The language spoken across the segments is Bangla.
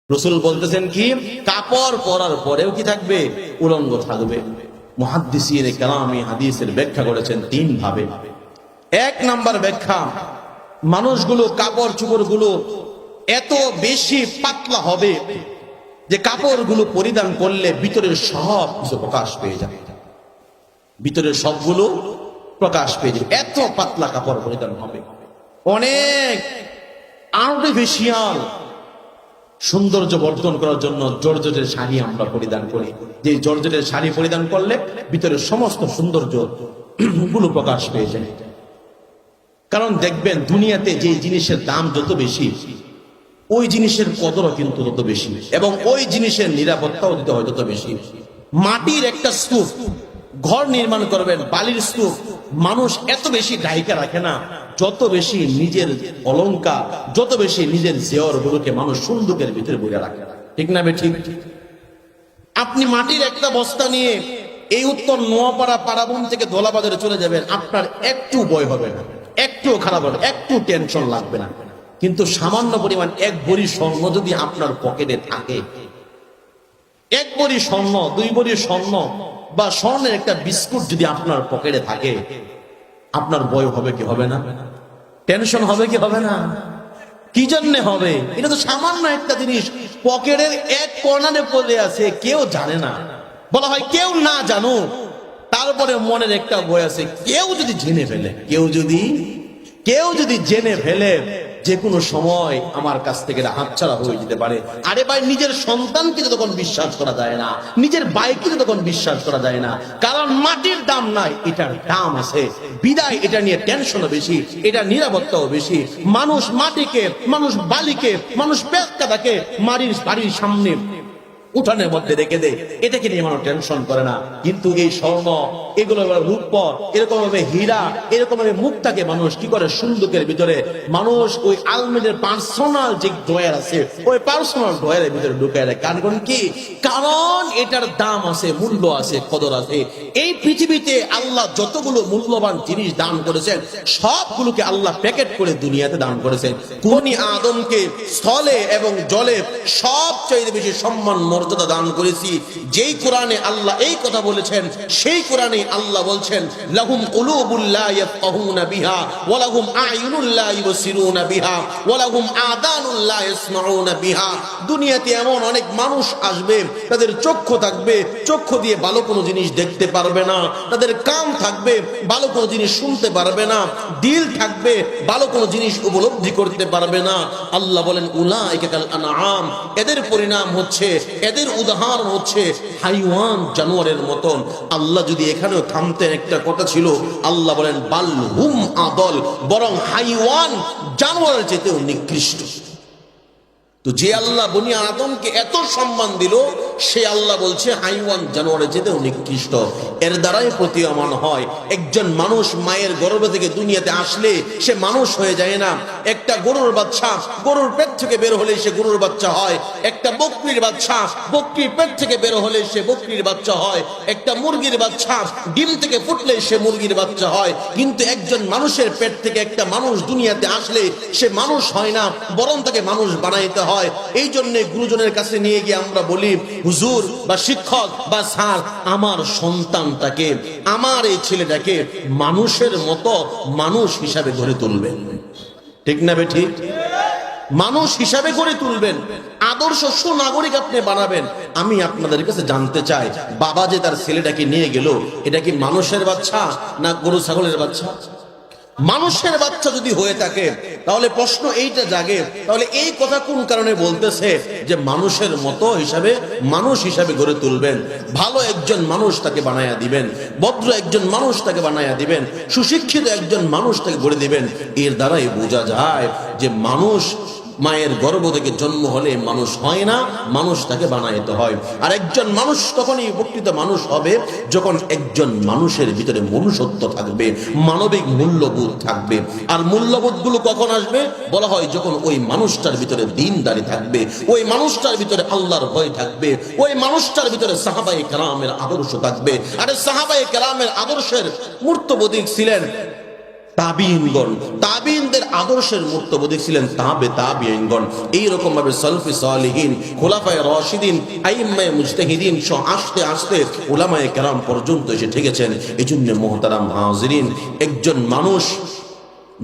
রাসূল বলতেছেন কি, কাপড় পরার পরেও কি থাকবে? উলঙ্গ থাকবে। মুহাদ্দিসিনে কেরাম এই হাদিসের ব্যাখ্যা করেছেন তিন ভাবে। এক নাম্বার ব্যাখ্যা, মানুষগুলো কাপড় চোপড় গুলো এত বেশি পাতলা হবে যে কাপড়গুলো পরিধান করলে ভিতরের সব কিছু প্রকাশ পেয়ে যাবে, ভিতরের সবগুলো প্রকাশ পেয়ে যাবে, এত পাতলা কাপড় পরিধান হবে। অনেক আর্টিফিশিয়াল সৌন্দর্য বর্ধন করার জন্য জর্জেটের শাড়ি আমরা পরিধান করি, যে জর্জেটের শাড়ি পরিধান করলে ভিতরের সমস্ত সৌন্দর্য গুলো প্রকাশ পেয়ে যায়। কারণ দেখবেন দুনিয়াতে যে জিনিসের দাম যত বেশি, ওই জিনিসের কদরও কিন্তু তত বেশি, এবং ওই জিনিসের নিরাপত্তাও দিতে হয় তত বেশি। মাটির একটা স্তূপ ঘর নির্মাণ করবেন, বালির স্তূপ মানুষ এত বেশি ঢাইকা রাখে না, যত বেশি নিজের অলংকার, যত বেশি নিজের জেওর গুলোকে মানুষ সুন্দুকের ভিতরে বইয়া রাখে, ঠিক না বেঠিক? আপনি মাটির একটা বস্তা নিয়ে এই উত্তর নোয়াপাড়া পাড়াবন থেকে ধোলাবাজারে চলে যাবেন, আপনার একটু ভয় হবে না, একটু খারাপ হবে, একটু টেনশন লাগবে না। কিন্তু সামান্য পরিমাণ এক ভরি স্বর্ণ যদি আপনার পকেটে থাকে, এক ভরি স্বর্ণ, দুই ভরি স্বর্ণ বা স্বর্ণের একটা বিস্কুট যদি আপনার পকেটে থাকে, আপনার ভয় হবে কি হবে না? টেনশন হবে কি হবে না? কি জন্য হবে? এটা তো সামান্য একটা জিনিস, পকেটের এক কর্নারে পড়ে আছে, কেউ জানে না। বলা হয় কেউ না জানো, তারপরে মনের একটা ভয় আছে, কেউ যদি জেনে ফেলে, কেউ যদি জেনে ফেলে, যে কোনো সময় আমার কাছ থেকে হাতছাড়া হয়ে যেতে পারে। আরে ভাই, নিজের সন্তানকে তো তখন বিশ্বাস করা যায় না, নিজের বাইককে তো তখন বিশ্বাস করা যায় না, কারণ মাটির দাম নাই, এটার দাম আছে। বিদায় এটা নিয়ে টেনশনও বেশি, এটা নিরাপত্তাও বেশি। মানুষ মাটিকে, মানুষ বালিকে, মানুষ পেটকাটাকে বাড়ির সামনে উঠানের মধ্যে রেখে দেয়, এটাকে নিয়ে মানুষ টেনশন করে না। কিন্তু এই স্বর্ণ, এগুলো রূপ, এরকম ভাবে হীরা, এরকম ভাবে মুক্তাকে মানুষ কি করে? সুন্দুকের ভিতরে মানুষ ওই আলমিনের পার্সোনাল যে ড্রয়ার আছে, ওই পার্সোনাল ড্রয়ারের ভিতরে ঢুকায় রাখে। কারণ কি? কারণ এটার দাম আছে, মূল্য আছে, কদর আছে। এই পৃথিবীতে আল্লাহ যতগুলো মূল্যবান জিনিস দান করেছেন, সবগুলোকে আল্লাহ প্যাকেট করে দুনিয়াতে দান করেছেন। বনি আদমকে স্থলে এবং জলে সবচেয়ে বেশি সম্মান মর্যাদা দান করেছি। যেই কোরআনে আল্লাহ এই কথা বলেছেন, সেই কোরআনে আল্লাহ বলছেন, লাহুম কুলুবুল লা ইয়াফকাহুনা বিহা ওয়া লাহুম আ'য়ুনুল লা ইবসিরুনা বিহা ওয়া লাহুম আযানুল লা ইয়াসমাউনা বিহা। দুনিয়াতে এমন অনেক মানুষ আসবে, তাদের চক্ষু থাকবে, চক্ষু দিয়ে ভালো কোনো জিনিস দেখতে পারবে না, তাদের কান থাকবে, ভালো কোনো জিনিস শুনতে পারবে না, দিল থাকবে, ভালো কোনো জিনিস উপলব্ধি করতে পারবে না। আল্লাহ বলেন, উলাইকা কাল আনআম, এদের পরিণাম হচ্ছে, এদের উদাহরণ হচ্ছে হাইওয়ান, জানোয়ারের মতন। আল্লাহ যদি এখানেও থামতেন, একটা কথা ছিল, আল্লাহ বলেন বাল হুম আদল, বরং হাইওয়ান জানোয়ারের চেয়েও নিকৃষ্ট। তো যে আল্লাহ বনি আদমকে এত সম্মান দিল, সে আল্লাহ বলছে হাইওয়ান জানোয়ারের চেয়েও নিকৃষ্ট। এর দ্বারাই প্রতীয়মান হয়, একজন মানুষ মায়ের গর্ভ থেকে দুনিয়াতে আসলে সে মানুষ হয়ে যায় না। একটা গরুর বাচ্চা গরুর পেট থেকে বের হলে সে গরুর বাচ্চা হয়, একটা বকরির বাচ্চা বকরির পেট থেকে বের হলে সে বকরির বাচ্চা হয়, একটা মুরগির বাচ্চা ডিম থেকে ফুটলে সে মুরগির বাচ্চা হয়। কিন্তু একজন মানুষের পেট থেকে একটা মানুষ দুনিয়াতে আসলে সে মানুষ হয় না, বরং তাকে মানুষ বানাইতে হয়। এই জন্য গুরুজনের কাছে নিয়ে গিয়ে আমরা বলি, হুজুর বা শিক্ষক বা স্যার, আমার সন্তানটাকে, আমার এই ছেলেটাকে মানুষের মতো মানুষ হিসাবে গড়ে তুলবেন, ঠিক না বেঠিক? মানুষ হিসাবে গড়ে তুলবেন, আদর্শ সুনাগরিক আপনি বানাবেন। আমি আপনাদের কাছে জানতে চাই, বাবা যে তার ছেলেটাকে নিয়ে গেল, এটা কি মানুষের বাচ্চা না গরু ছাগলের বাচ্চা? মানুষের বাচ্চা যদি হয়ে থাকে, তাহলে প্রশ্ন এইটা জাগে, তাহলে এই কথা কোন কারণে বলতেছে যে মানুষের মতো হিসাবে, মানুষ হিসাবে গড়ে তুলবেন, ভালো একজন মানুষ তাকে বানায়া দিবেন, ভদ্র একজন মানুষ তাকে বানায়া দিবেন, সুশিক্ষিত একজন মানুষ তাকে গড়ে দিবেন। এর দ্বারাই বোঝা যায় যে মানুষ মায়ের গর্ভ থেকে জন্ম হলে মানুষ হয় না, মানুষ তাকে বানাইতে হয়। আর একজন মানুষ তখনই প্রকৃত মানুষ হবে যখন একজন মানুষের ভিতরে মনুষ্যত্ব থাকবে, মানবিক মূল্যবোধ থাকবে। আর মূল্যবোধ গুলো কখন আসবে? বলা হয় যখন ওই মানুষটার ভিতরে দ্বীনদারি থাকবে, ওই মানুষটার ভিতরে আল্লাহর ভয় থাকবে, ওই মানুষটার ভিতরে সাহাবায়ে কেরামের আদর্শ থাকবে। আর সাহাবায়ে কেরামের আদর্শের মূর্ত প্রতীক ছিলেন তাবিঈনগণ, তাবিঈনদের আদর্শের মুক্তবুদ্ধি ছিলেন তাবিঈনগণ। এইরকম ভাবে সালফে সালেহিন, খোলাফায়ে রাশিদিন, আইম্মায়ে মুজতাহিদিন সহ আস্তে আস্তে উলামায়ে কেরাম পর্যন্ত এসে ঠেকেছেন। এজন্য মুহতারাম হাজিরিন, একজন মানুষ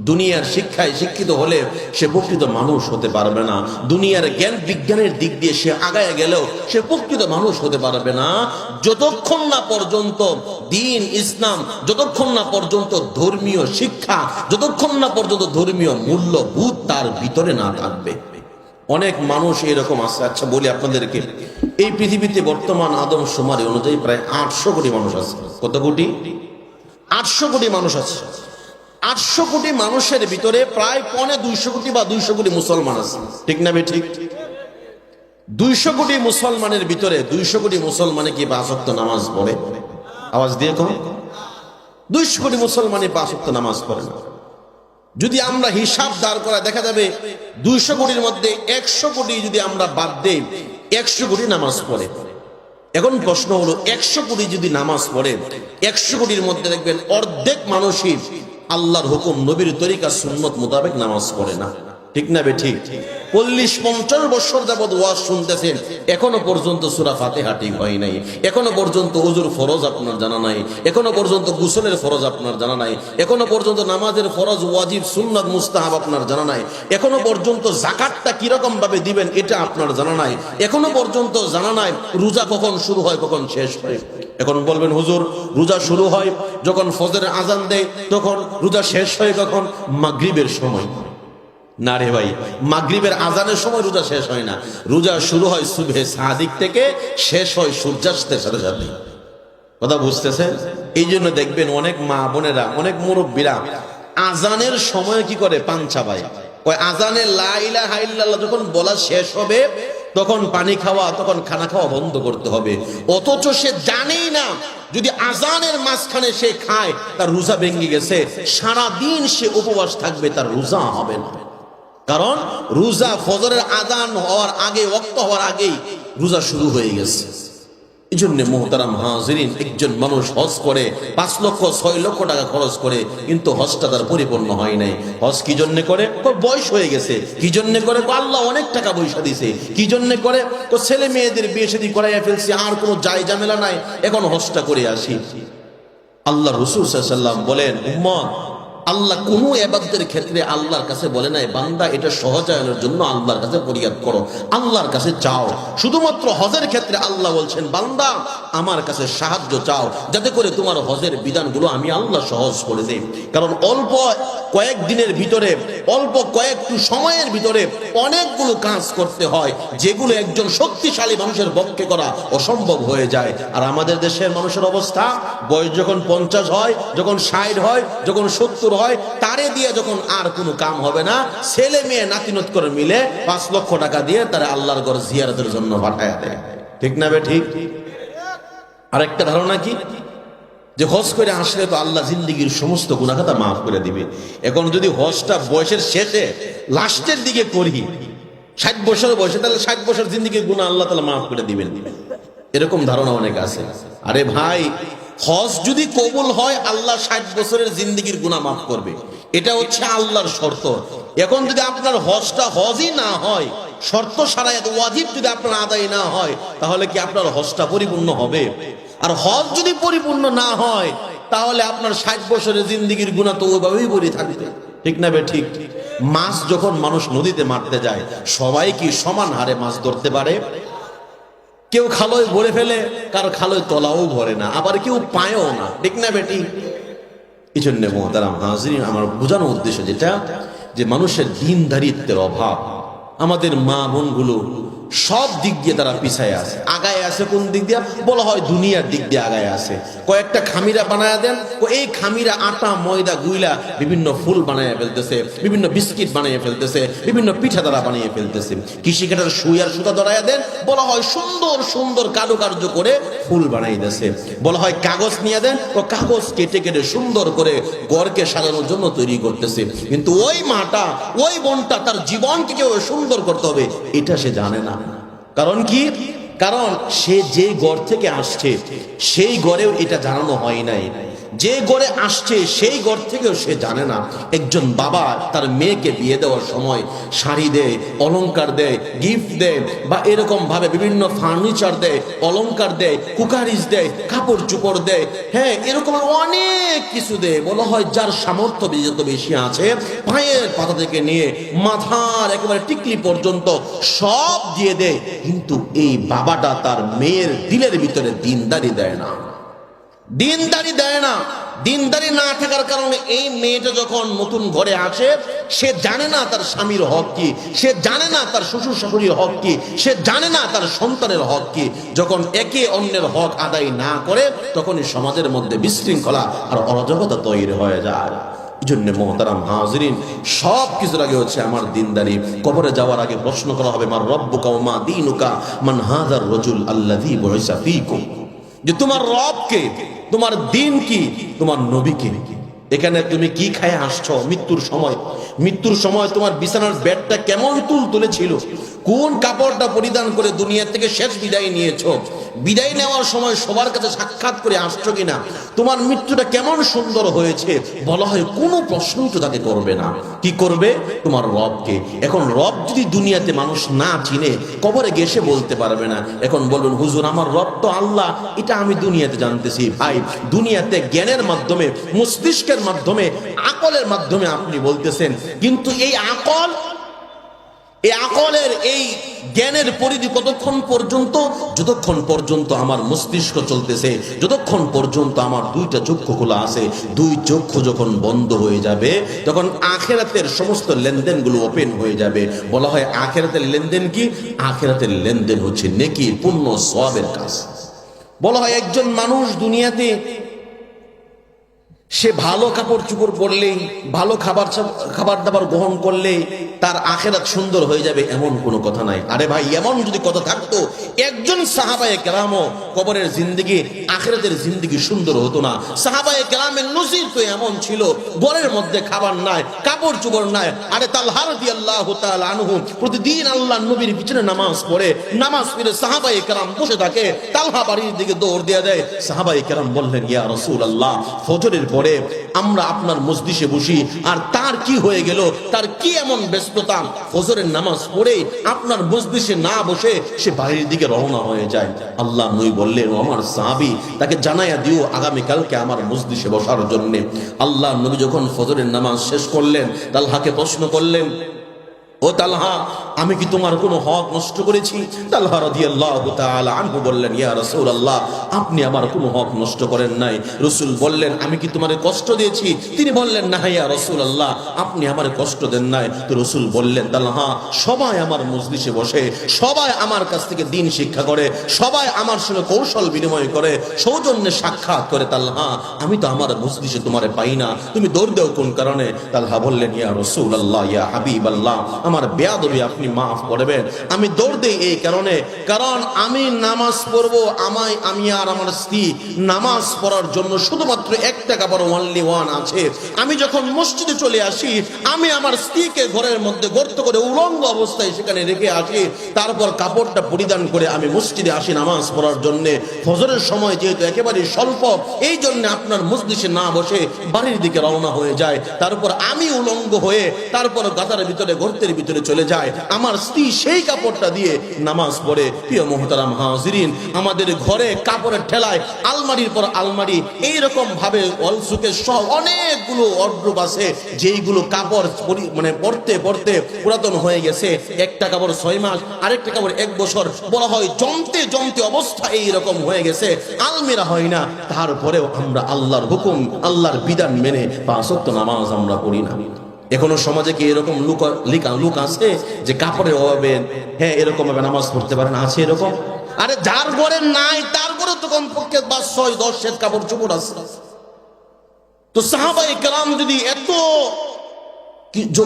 দুনিয়ার শিক্ষায় শিক্ষিত হলে সে প্রকৃত মানুষ হতে পারবে না। দুনিয়ার জ্ঞান বিজ্ঞানের দিক দিয়ে সে আগায় গেলেও সে প্রকৃত মানুষ হতে পারবে না যতক্ষণ না পর্যন্ত দ্বীন ইসলাম, যতক্ষণ না পর্যন্ত ধর্মীয় শিক্ষা, যতক্ষণ না পর্যন্ত ধর্মীয় মূল্যবোধ তার ভিতরে না থাকবে। অনেক মানুষ এরকম আছে। আচ্ছা বলি আপনাদেরকে, এই পৃথিবীতে বর্তমান আদমশুমারি অনুযায়ী প্রায় 800 কোটি মানুষ আছে। কত কোটি? 800 কোটি মানুষ আছে। 800 কোটি মানুষের ভিতরে প্রায় 250 কোটি বা 200 কোটি মুসলমান আছে, ঠিক না ঠিক? 200 কোটি মুসলমানের ভিতরে 200 কোটি মুসলমানে কি 5 ওয়াক্ত নামাজ পড়ে? আওয়াজ দিয়ে কম। 200 কোটি মুসলমানে 5 ওয়াক্ত নামাজ পড়ে না। যদি আমরা হিসাব দাঁড় করা দেখা যাবে 200 কোটির মধ্যে 100 কোটি যদি আমরা বাদ দেই, 100 কোটি নামাজ পড়ে। এখন প্রশ্ন হলো, 100 কোটি যদি নামাজ পড়ে, 100 কোটির মধ্যে দেখবেন অর্ধেক মানুষই আল্লাহর হুকুম, নবীর তরিকা, সুন্নত মোতাবেক নামাজ পড়ে না, ঠিক না ঠিক? 40-50 বছর যাবত ওয়াজ শুনতেছেন, এখনো পর্যন্ত সূরা ফাতিহা ঠিক হয় নাই, এখনো পর্যন্ত ওযুর ফরজ আপনার জানা নাই, এখনো পর্যন্ত গোসলের ফরজ আপনার জানা নাই, এখনো পর্যন্ত নামাজের ফরজ, ওয়াজিব, সুন্নাত, মুস্তাহাব আপনার জানা নাই, এখনো পর্যন্ত যাকাতটা কিরকম ভাবে দিবেন এটা আপনার জানা নাই, এখনো পর্যন্ত জানা নাই রোজা কখন শুরু হয় কখন শেষ হয়। এখন বলবেন হুজুর, রোজা শুরু হয় যখন ফজরের আজান দেয়, তখন রোজা শেষ হয় কখন? মাগরিবের সময়। না রে ভাই, মাগরিবের আজানের সময় রোজা শেষ হয় না। রোজা শুরু হয় সুবহে সাদিক থেকে, শেষ হয় সূর্যাস্তের সাথে সাথে। কথা বুঝতেছেন? এই জন্য দেখবেন অনেক মা বোনেরা, অনেক মুরব্বীরা আজানের সময় কি করে? পান চাবায়। ওই আজানে লা ইলাহা ইল্লাল্লাহ যখন বলা শেষ হবে তখন পানি খাওয়া, তখন খানা খাওয়া বন্ধ করতে হবে। অথচ সে জানেই না যদি আজানের মাঝখানে সে খায় তার রোজা ভেঙে গেছে, সারাদিন সে উপবাস থাকবে, তার রোজা হবে না। কারণ রোজা ফজরের আজান হওয়ার আগে, ওয়াক্ত হওয়ার আগেই রোজা শুরু হয়ে গেছে। এই জন্য মুহতারাম হাজিরিন, একজন মানুষ হজ করে 5 লক্ষ 6 লক্ষ টাকা খরচ করে, কিন্তু হজটা তার পরিপূর্ণ হয় নাই। হজ কি জন্য করে? বয়স হয়ে গেছে। কি জন্য করে? আল্লাহ অনেক টাকা পয়সা দিছে। কি জন্য করে? ছেলে মেয়েদের বিয়ে শাদী করাইয়া ফেলছি, আর কোনো জায় ঝামেলা নাই, এখন হজটা করে আসি। আল্লাহ রাসূল সাল্লাল্লাহু আলাইহি ওয়াসাল্লাম বলেন, উম্মত, আল্লাহ কোন ইবাদতের ক্ষেত্রে আল্লাহর কাছে বলে নাই বান্দা এটা সহজায়নের জন্য আল্লাহর কাছে ফরিয়াদ করো, আল্লাহর কাছে চাও। শুধুমাত্র হজের ক্ষেত্রে আল্লাহ বলছেন, বান্দা আমার কাছে সাহায্য চাও, যাতে করে তোমার হজের বিধানগুলো আমি আল্লাহ সহজ করে দেই। কারণ অল্প কয়েক দিনের ভিতরে, অল্প কয়েকটু সময়ের ভিতরে অনেকগুলো কাজ করতে হয়, যেগুলো একজন শক্তিশালী মানুষের পক্ষে করা অসম্ভব হয়ে যায়। আর আমাদের দেশের মানুষের অবস্থা, বয়স যখন 50 হয়, যখন 60 হয়, যখন 70 হয়, তারে দিয়ে যখন আর কোনো কাম হবে না, ছেলে মেয়ে নাতিনত করে মিলে 5 লক্ষ টাকা দিয়ে তারা আল্লাহর ঘর জিয়ারতের জন্য পাঠায়া দেয়, ঠিক না বে ঠিক? আরেকটা ধারণা কি, যে হজ করে আসলে তো আল্লাহ জিন্দেগীর সমস্ত গুনাহ খাতা মাফ করে দিবে। এখন যদি হজটা বয়সের শেষে, লাস্টের দিকে করি, 60 বছর বয়সে, তাহলে 60 বছর জিন্দেগীর গুনাহ আল্লাহ তাআলা মাফ করে দিবেন, এরকম ধারণা অনেক আছে। আরে ভাই, হজ যদি কবুল হয় আল্লাহ 60 বছরের জিন্দেগীর গুনাহ মাফ করবে, এটা হচ্ছে আল্লাহর শর্ত। এখন যদি আপনার হজটা হজই না হয়, শর্ত সারায়াত ওয়াজিব যদি আপনার আদায় না হয়, তাহলে কি আপনার হজটা পরিপূর্ণ হবে? আর হজ যদি পরিপূর্ণ না হয়, তাহলে আপনার 60 বছরের জিন্দেগীর গুনাহ তো ওইভাবেই পড়ে থাকবে, ঠিক না বে ঠিক? মাছ যখন মানুষ নদীতে মারতে যায়, সবাই কি সমান হারে মাছ ধরতে পারে? কেউ খালয় ভরে ফেলে, কারো খালয় তলাও ভরে না, আবার কেউ পায়ও না, ঠিক না বেটি? এই জন্য মুহতারাম হাজিরিন, আমার বোঝানোর উদ্দেশ্য যেটা, যে মানুষের দ্বীনদারিত্বের অভাব। আমাদের মা বোনগুলো সব দিক দিয়ে তারা পিছায় আছে। আগায় আছে কোন দিক দিয়ে? বলা হয় দুনিয়ার দিক দিয়ে আগায় আছে। কয়েকটা খামিরা বানায় দেন, এই খামিরা আটা ময়দা গুইলা বিভিন্ন ফুল বানায় ফেলতেছে, বিভিন্ন বিস্কিট বানিয়ে ফেলতেছে, বিভিন্ন পিঠা দ্বারা বানিয়ে ফেলতেছে। কৃষি কাটার সুই আর সুতা ধরাইয়া দেন, বলা হয় সুন্দর সুন্দর কারুকার্য করে ফুল বানাই দিয়েছে। বলা হয় কাগজ নিয়ে দেন, ও কাগজ কেটে কেটে সুন্দর করে ঘরকে সাজানোর জন্য তৈরি করতেছে। কিন্তু ওই মাটা, ওই বোনটা তার জীবনকে কিভাবে সুন্দর করতে হবে এটা সে জানে না। কারণ কি? কারণ সে যে ঘর থেকে আসছে সেই ঘরেও এটা জানানো হয় নাই। যে ঘরে আসছে সেই ঘর থেকেও সে জানে না একজন বাবা তার মেয়েকে বিয়ে দেওয়ার সময় শাড়ি দেয়, অলংকার দেয়, গিফট দেয়, বা এরকম ভাবে বিভিন্ন ফার্নিচার দেয়, অলংকার দেয়, কুকারিজ দেয়, কাপড় চোপড় দেয়, হ্যাঁ এরকম অনেক কিছু দেয়। বলা হয় যার সামর্থ্য যত বেশি আছে, পায়ের পাতা থেকে নিয়ে মাথার একেবারে টিকলি পর্যন্ত সব দিয়ে দেয়, কিন্তু এই বাবাটা তার মেয়ের দিলের ভিতরে দিনদারি দেয় না, দিনদারি দেয় না। দিনদারি না থাকার কারণে এই মেয়েটা যখন নতুন ঘরে আসে, সে জানে না তার স্বামীর হক কি, সে জানে না তার শ্বশুর শাশুড়ির হক কি, সে জানে না তার সন্তানের হক কি। যখন একে অন্যের হক আদায় না করে, তখনই সমাজের মধ্যে বিশৃঙ্খলা আর অরাজকতা তৈরি হয়ে যায়। এই জন্য মোহতারাম হাজিরিন, সব কিছুর আগে হচ্ছে আমার দিনদারি। কবরে যাওয়ার আগে প্রশ্ন করা হবে, মার রব্বুকা ওয়া মা দীনুকা মান হাযার রাজুল আল্লাযী বুইসা ফীকুম, যে তোমার রব কে, তোমার দিন কি, তোমার নবী কে। এখানে তুমি কি খায় আসছো? মৃত্যুর সময় তোমার বিছানার বেডটা কেমন তুলতুলে ছিল, কোন কাপড়টা পরিধান করে দুনিয়া থেকে শেষ বিদায় নিয়েছো, বিদায় নেওয়ার সময় সবার কাছে সাক্ষাৎ করে আসছো কিনা, তোমার মৃত্যুটা কেমন সুন্দর হয়েছে। বলা হয় কোনো প্রশ্নই তো তাকে করবে না। কি করবে? তোমার রবকে। এখন রব যদি দুনিয়াতে মানুষ না চিনে, কবরে গেছে বলতে পারবে না। এখন বলুন হুজুর আমার রব তো আল্লাহ, এটা আমি দুনিয়াতে জানতেছি। ভাই, দুনিয়াতে জ্ঞানের মাধ্যমে, মস্তিষ্কের মাধ্যমে, আকলের মাধ্যমে আপনি বলতেছেন, কিন্তু এই আকলের এই জ্ঞানের পরিধি কতক্ষণ পর্যন্ত? যতক্ষণ পর্যন্ত আমার মস্তিষ্ক চলতেছে, যতক্ষণ পর্যন্ত আমার দুইটা চক্ষু খোলা আছে। দুই চক্ষু যখন বন্ধ হয়ে যাবে, তখন আখিরাতের সমস্ত লেনদেনগুলো ওপেন হয়ে যাবে। বলা হয় আখিরাতের লেনদেন কি? আখিরাতের লেনদেন হচ্ছে নেকি, পুণ্য, সওয়াবের কাজ। বলা হয় একজন মানুষ দুনিয়াতে সে ভালো কাপড় চোপড় পরলেই, ভালো খাবার দাবার গ্রহণ করলে তার আখিরাত সুন্দর হয়ে যাবে, এমন কোনো কথা নাই। আরে ভাই, এমন যদি কথা থাকতো, একজন সাহাবায়ে কেরামও কবরের জিন্দেগি, আখিরাতের জিন্দেগি সুন্দর হতো না। সাহাবায়ে কেরামের নজির তো এমন ছিল, ঘরের মধ্যে খাবার নাই, কাপড় চোপড় নাই। আরে তালহা রাদিয়াল্লাহু তাআলা আনহু প্রতিদিন আল্লাহর নবীর পিছনে নামাজ পড়ে, নামাজ পড়ে সাহাবায়ে কেরাম বসে থাকে, তালহা বাড়ির দিকে দৌড় দিয়ে দেয়। সাহাবায়ে কেরাম বললেন, ইয়া রাসূলুল্লাহ, ফজরের পরে আমরা আপনার মজলিসে বসি, আর তার কি হয়ে গেল, তার কি এমন ব্যস্ততা, ফজরের নামাজ পড়ে আপনার মজলিসে না বসে সে বাড়ির দিকে রওনা হয়ে যায়। আল্লাহ নবী বললেন, ও আমার সাহাবী, তাকে জানাইয়া দিও আগামী কালকে আমার মজলিসে বসার জন্য। আল্লাহ নবী যখন ফজরের নামাজ শেষ করলেন, তালহাকে প্রশ্ন করলেন, ও তালহা, আমি কি তোমার কোনো হক নষ্ট করেছি? তালহা রাদিয়াল্লাহু তাআলা আনহু বললেন, ইয়া রাসূলুল্লাহ, আপনি আমার কোনো হক নষ্ট করেন নাই। রাসূল বললেন, আমি কি তোমারে কষ্ট দিয়েছি? তিনি বললেন, না ইয়া রাসূলুল্লাহ, আপনি আমারে কষ্ট দেন নাই। তো রাসূল বললেন, তালহা, সবাই আমার মজলিসে বসে, সবাই আমার কাছ থেকে দ্বীন শিক্ষা করে, সবাই আমার সঙ্গে কৌশল বিনিময় করে, সৌজন্যে সাক্ষাৎ করে। তালহা, আমি তো আমার মজলিসে তোমারে পাই না, তুমি দৌড় দেও কোন কারণে? তালহা বললেন, ইয়া রাসূলুল্লাহ, ইয়া হাবিবাল্লাহ, আমার বেয়াদবি আপনি মাফ করবেন। আমি দৌড় দেই এই কারণে, কারণ আমি নামাজ পড়বো, আমি আর আমার স্ত্রী নামাজ পড়ার জন্য শুধুমাত্র একটা কাপড়, ওয়ানলি ওয়ান আছে। আমি যখন মসজিদে চলে আসি, আমি আমার স্ত্রীকে ঘরের মধ্যে গর্ত করে উলঙ্গ অবস্থায় সেখানে রেখে আসি, তারপর কাপড়টা পরিধান করে আমি মসজিদে আসি নামাজ পড়ার জন্য। ফজরের সময় যেহেতু একেবারে স্বল্প, এই জন্য আপনার মজলিসে না বসে বাড়ির দিকে রওনা হয়ে যায়। তারপর আমি উলঙ্গ হয়ে তারপর গাদার ভিতরে, গর্তের ভিতরে চলে যায়। আমার স্ত্রী সেই কাপড়টা দিয়ে নামাজ পড়ে। প্রিয় মুহতারাম হাজিরিন, আমাদের ঘরে কাপড়ের ঠেলায় আলমারির পর আলমারি এইরকম ভাবে অলসুকে সহ অনেকগুলো ওয়ার্ডরোব আছে, যেইগুলো কাপড় পড়তে পড়তে পুরাতন হয়ে গেছে। একটা কাপড় 6 মাস, আরেকটা কাপড় 1 বছর, বলা হয় জমতে জমতে অবস্থা এইরকম হয়ে গেছে, আলমিরা হয় না। তারপরেও আমরা আল্লাহর হুকুম, আল্লাহর বিধান মেনে 5 ওয়াক্ত নামাজ আমরা পড়ি না। এখনো সমাজে কি এরকম লোক আছে যে কাপড়ের অভাবে, হ্যাঁ এরকম ভাবে নামাজ পড়তে পারে না? আছে এরকম? আরে যার ঘরে নাই তার ঘরে তো কমপক্ষে 5-6-10 সেট কাপড় চোপড় আছে। তো সাহাবায়ে কেরাম যদি এত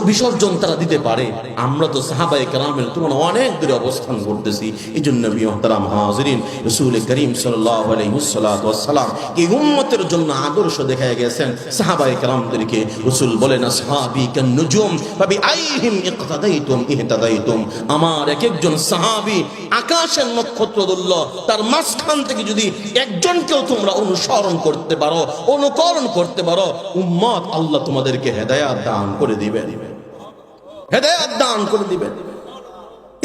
বিসর্জন তারা দিতে পারে। আমরা তো সাহাবায়ে কেরামের তুলনায় অনেক দূরে অবস্থান করতেছি। এই জন্য মুহতারাম হাজিরিন, রাসূল করিম সাল্লাল্লাহু আলাইহি ওয়াসাল্লাম এই উম্মতের জন্য আদর্শ দেখায় গেছেন সাহাবায়ে কেরামদেরকে। রাসূল বলেন আসহাবী কান নুজুম ফাবিআইহিম ইকতাদাইতুম ইহতাদাইতুম। আমার এক একজন সাহাবী আকাশের নক্ষত্র তুল্য, তার মাঝখান থেকে যদি একজনকেও তোমরা অনুসরণ করতে পারো, অনুকরণ করতে পারো, উম্মত আল্লাহ তোমাদেরকে হেদায়েত দান করে দিবেন, হেদায়েত দান করে দিবেন।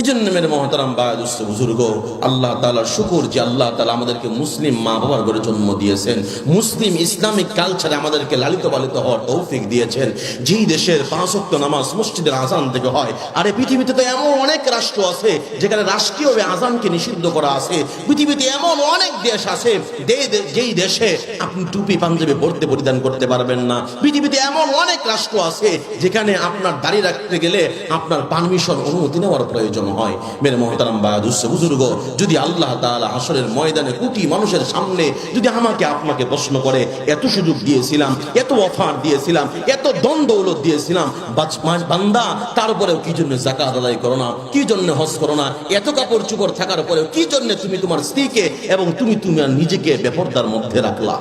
এই জন্য মেরে মহতারাম বায়াদুস্ত বুজুর্গ, আল্লাহ তাআলার শুকর যে আল্লাহ তাআলা আমাদেরকে মুসলিম মা বাবার ঘরে জন্ম দিয়েছেন, মুসলিম ইসলামিক কালচারে আমাদেরকে লালিত পালিত হওয়ার তৌফিক দিয়েছেন। যেই দেশের 5 ওয়াক্ত নামাজ মসজিদের আজান থেকে হয়, আরে পৃথিবীতে তো এমন অনেক রাষ্ট্র আছে যেখানে রাষ্ট্রীয়ভাবে আজানকে নিষিদ্ধ করা আছে। পৃথিবীতে এমন অনেক দেশ আছে যেই দেশে আপনি টুপি পাঞ্জাবি পরতে পরিধান করতে পারবেন না। পৃথিবীতে এমন অনেক রাষ্ট্র আছে যেখানে আপনার দাড়ি রাখতে গেলে আপনার পারমিশন, অনুমতি নেওয়ার প্রয়োজন হয়। মেরে মহতারাম বায়াদুস বুজুর্গ, যদি আল্লাহ তাআলা হাসরের ময়দানে কোটি মানুষের সামনে যদি আমাকে আপনাকে প্রশ্ন করে, এত সুযোগ দিয়েছিলাম, এত অফার দিয়েছিলাম, এত দন দৌলত দিয়েছিলাম, বান্দা তারপরেও কি জন্য যাকাত আদায় করো না, কি জন্য হজ করো না, এত কাপড় চোপড় থাকার পরেও কি জন্য তুমি তোমার স্ত্রীকে এবং তুমি তোমার নিজেকে বেপরদার মধ্যে রাখলা,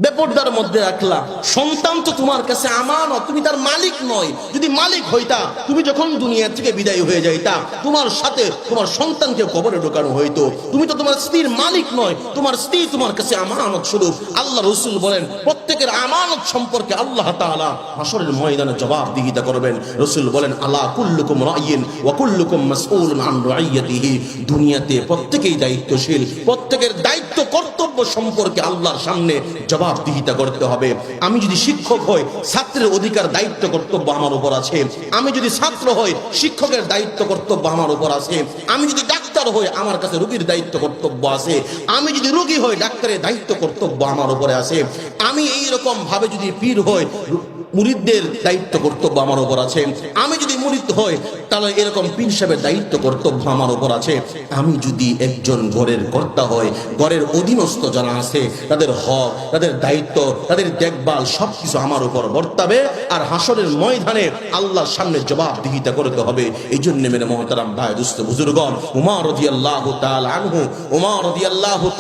বেপরদার মধ্যে রাখলা। সন্তান তো তোমার কাছে আমানত, তুমি তার মালিক নয়। যদি মালিক হইতা, তুমি যখন দুনিয়া থেকে বিদায় হয়ে যাইতা, তোমার সাথে তোমার সন্তানকে কবরে ঢোকানো হইতো। তুমি তো তোমার স্ত্রীর মালিক নয়, তোমার স্ত্রী তোমার কাছে আমানত স্বরূপ। আল্লাহ রাসূল বলেন প্রত্যেকের আমানত সম্পর্কে আল্লাহ তাআলা হাসরের ময়দানে জবাবদিহিতা করবেন। রাসূল বলেন আলা কুল্লুকুম রাইয়িন ওয়া কুল্লুকুম মাসউলুন আন রাইয়াতিহি। দুনিয়াতে প্রত্যেকেই দায়িত্বশীল, প্রত্যেকের দায়িত্ব কর্তব্য সম্পর্কে আল্লাহর সামনে জবাবদিহিতা করতে হবে। আমি যদি শিক্ষক হই, ছাত্রের অধিকার দায়িত্ব কর্তব্য আমার উপর আছে। আমি যদি ছাত্র হই, শিক্ষকের দায়িত্ব কর্তব্য আমার উপর আছে। আমি যদি ডাক্তার হই, আমার কাছে রোগীর দায়িত্ব কর্তব্য আছে। আমি যদি রোগী হই, ডাক্তারের দায়িত্ব কর্তব্য আমার উপরে আছে। আমি এইরকম ভাবে যদি পীর হই, মুরিদদের দায়িত্ব কর্তব্য আমার উপর আছে। আমি যদি মুরিদ হই, তাহলে এরকম পীর সাহেবের দায়িত্ব কর্তব্য আমার উপর আছে। আমি যদি একজন ঘরের কর্তা হই, ঘরের অধীনস্থ যারা আছে তাদের হক, তাদের দায়িত্ব, তাদের দেখভাল সবকিছু আমার উপর বর্তাবে। আর হাসরের ময়দানে আল্লাহর সামনে জবাবদিহিতা করতে হবে। এই জন্য মেরে মহতারাম ভাই দুস্থ বুজুর্গণ, উমর রাদিয়াল্লাহু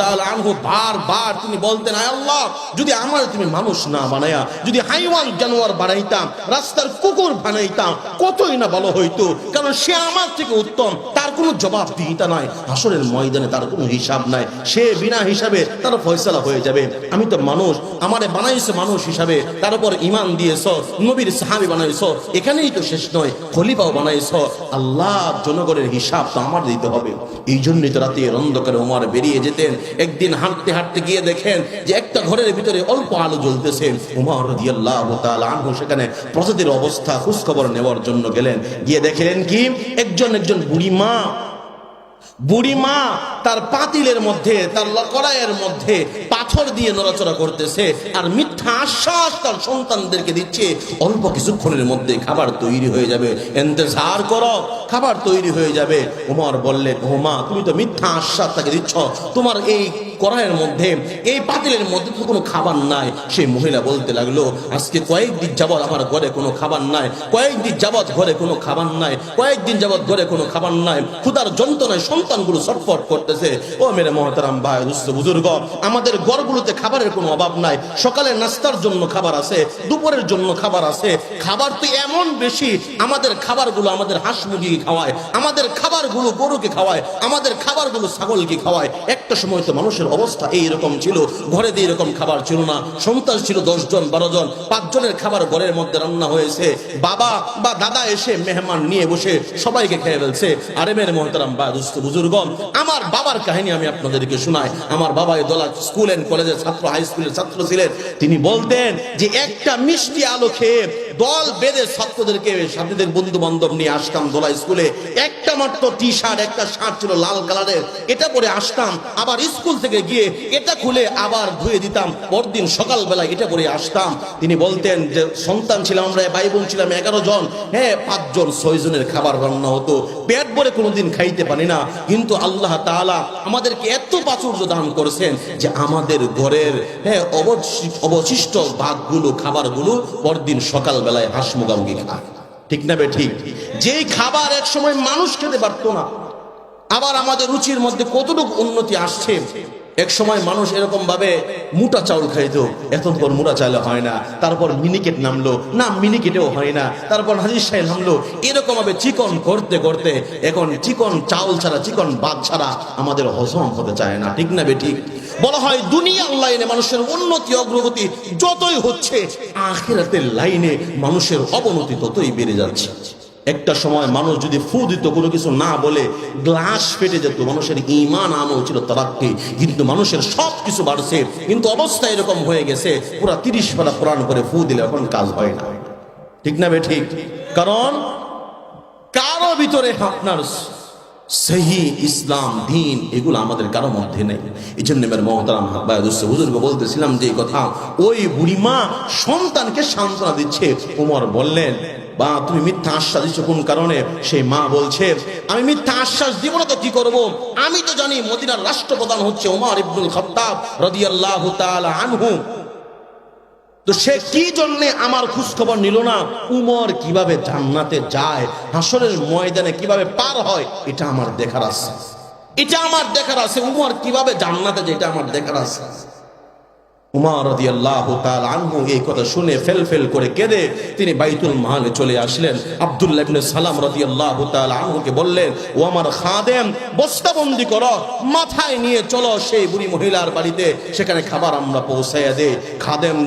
তাআলা আনহু বারবার তিনি বলতেন, আয় আল্লাহ, যদি আমার তুমি মানুষ না বানায়া যদি হাইওয়ান জানোয়ার বানাইতাম, রাস্তার কুকুর বানাইতাম, কতই না ভালো হইতো। কারণ সে আমার থেকে উত্তম, তার কোনো জবাবদিহিতা নাই, হাসরের ময়দানে তার কোনো হিসাব নাই, সে বিনা হিসাবে তার ফয়সালা হয়ে যাবে। আমি তো মানুষ, আমারে বানাইছো মানুষ হিসাবে, তার উপর ঈমান দিয়েছো, নবীর সাহাবী বানাইছো, এখানেই তো শেষ নয়, খলিফাও বানাইছো। আল্লাহ জনগণের হিসাব তো আমার দিতে হবে। এই জন্যই তো রাতের অন্ধকারে ওমর বেরিয়ে যেতেন। একদিন হাঁটতে হাঁটতে গিয়ে দেখেন যে একটা ঘরের ভিতরে অল্প আলো জ্বলতেছে। ওমর রাদিয়াল্লাহু তাআলা আনহু সেখানে প্রজাতির অবস্থা খোঁজ খবর নেওয়ার জন্য গেলেন। গিয়ে দেখলেন কি, একজন বুড়ি মা তার পাতিলের মধ্যে, তার কড়াইয়ের মধ্যে পাথর দিয়ে নড়াচড়া করতেছে আর মিথ্যা আশ্বাস তার সন্তানদেরকে দিচ্ছে, অল্প কিছুক্ষণের মধ্যে খাবার তৈরি হয়ে যাবে, ইন্তজার করো, খাবার তৈরি হয়ে যাবে। ওমর বললেন, ও মা, তুমি তো মিথ্যা আশ্বাস তাকে দিচ্ছ, তোমার এই কড়াইয়ের মধ্যে, এই পাতিলের মধ্যে তো কোনো খাবার নাই। সেই মহিলা বলতে লাগলো, আজকে কয়েকদিন যাবৎ আমার ঘরে কোনো খাবার নাই, কয়েকদিন যাবৎ ঘরে কোনো খাবার নাই, কয়েকদিন যাবৎ ঘরে কোনো খাবার নাই, ক্ষুধার যন্ত্রণায় সন্তানগুলো ছটফট করতেছে। ও মেরে মহতারাম ভাই বুজুর্গ, আমাদের ঘরগুলোতে খাবারের কোনো অভাব নাই। সকালের নাস্তার জন্য খাবার আছে, দুপুরের জন্য খাবার আছে। খাবার তো এমন বেশি, আমাদের খাবারগুলো আমাদের হাঁস মুরগি খাওয়ায়, আমাদের খাবারগুলো গরুকে খাওয়ায়, আমাদের খাবারগুলো ছাগলকে খাওয়ায়। একটা সময় তো মানুষের অবস্থা এইরকম ছিল, ঘরে দিয়ে এরকম খাবার ছিল না, সন্তান ছিল 10 জন 12 জন, 5 জনের খাবার ঘরের মধ্যে রান্না হয়েছে, বাবা বা দাদা এসে মেহমান নিয়ে বসে সবাইকে খেয়ে ফেলছে। আরে মেরে মহতারাম বা দুস্থ বুজুর্গ, আমার বাবার কাহিনী আমি আপনাদেরকে শোনাই। আমার বাবা দোলা স্কুল এন্ড কলেজের ছাত্র, হাই স্কুলের ছাত্র ছিলেন। তিনি বলতেন যে একটা মিষ্টি আলো খেয়ে দল বেঁধে ছাত্রদেরকে, সাথীদের বন্ধু বান্ধব নিয়ে আসতাম দোলা স্কুলে। একটা মাত্র টি শার্ট, একটা শার্ট ছিল লাল কালারের, এটা পরে আসতাম। আবার স্কুল থেকে গিয়ে এটা খুলে আবার ধুয়ে দিতাম, পরদিন সকালবেলা এটা পরে আসতাম। তিনি বলতেন যে সন্তান ছিলাম আমরা, ভাই বোন ছিলাম 11 জন, হ্যাঁ 5 জন 6 জনের খাবার রান্না হতো, পেট ভরে কোনোদিন খাইতে পারি না। কিন্তু আল্লাহ তাআলা আমাদেরকে এত প্রাচুর্য দান করেছেন যে আমাদের ঘরের অবশিষ্ট ভাগগুলো, খাবারগুলো পরদিন সকাল বেলায় হাঁস মুরগি খায়, ঠিক না বে ঠিক? যেই খাবার এক সময় মানুষ খেতে পারতো না, আবার আমাদের রুচির মধ্যে কতটুকু উন্নতি আসছে। এক সময় মানুষ এরকম ভাবে মোটা চাউল খাইতো, এখন পর মোটা চাইলে হয় না, তারপর মিনিকেট নামলো, না মিনিকেটেও হয় না, তারপর হাজির সাহেব নামলো, এরকম ভাবে চিকন করতে করতে এখন চিকন চাউল ছাড়া, চিকন ভাত ছাড়া আমাদের হজম হতে চায় না, ঠিক না বে ঠিক? বলা হয় দুনিয়ার লাইনে মানুষের উন্নতি অগ্রগতি যতই হচ্ছে, আখিরাতের লাইনে মানুষের অবনতি ততই বেড়ে যাচ্ছে। একটা সময় মানুষ যদি ফু দিত, কোনো কিছু না বলে গ্লাস ফেটে যেত, মানুষের ঈমান আমল ছিল তারাক্কি, কিন্তু মানুষের সব কিছু বাড়ছে, কিন্তু অবস্থা এরকম হয়ে গেছে পুরা 30 পারা কোরআন করে ফু দিলে এখন কাজ হয় না, ঠিক না বে ঠিক? কারণ কারো ভিতরে আপনার সহি ইসলাম দিন এগুলো আমাদের কারো মধ্যে নেই। এই জন্য মেরে মহতারাম বুজুর্গ বলতেছিলাম যে কথা, ওই বুড়িমা সন্তানকে সান্ত্বনা দিচ্ছে। ওমর বললেন, বা তুমি মিথ্যা আশ্বাস দিচ্ছ কোন কারণে? সেই মা বলছে, আমি মিথ্যা আশ্বাস দিব না তো কি করব? আমি তো জানি মদিনার রাষ্ট্রপ্রধান হচ্ছে ওমর ইবনুল খাত্তাব রাদিয়াল্লাহু তাআলা আনহু। তো সে কি জন্য আমার খোঁজ খবর নিল না? উমর কিভাবে জান্নাতে যায়, হাসরের ময়দানে কিভাবে পার হয়, এটা আমার দেখার আছে, এটা আমার দেখার আছে। উমর কিভাবে জান্নাতে যায়, এটা আমার দেখার আছে। উমর রাদিয়াল্লাহু তাআলা আনহু এই কথা শুনে ফেল করে কেঁদে তিনি বাইতুল মালে চলে আসলেন। আব্দুল্লাহ ইবনে সালাম রাদিয়াল্লাহু তাআলা আনহুকে বললেন, ও আমার খাদেম, বস্তাবন্দি করো, মাথায় নিয়ে চলো সেই বুড়ি মহিলার বাড়িতে, সেখানে খাবার আমরা পৌঁছাইয়া দেই। খাদেম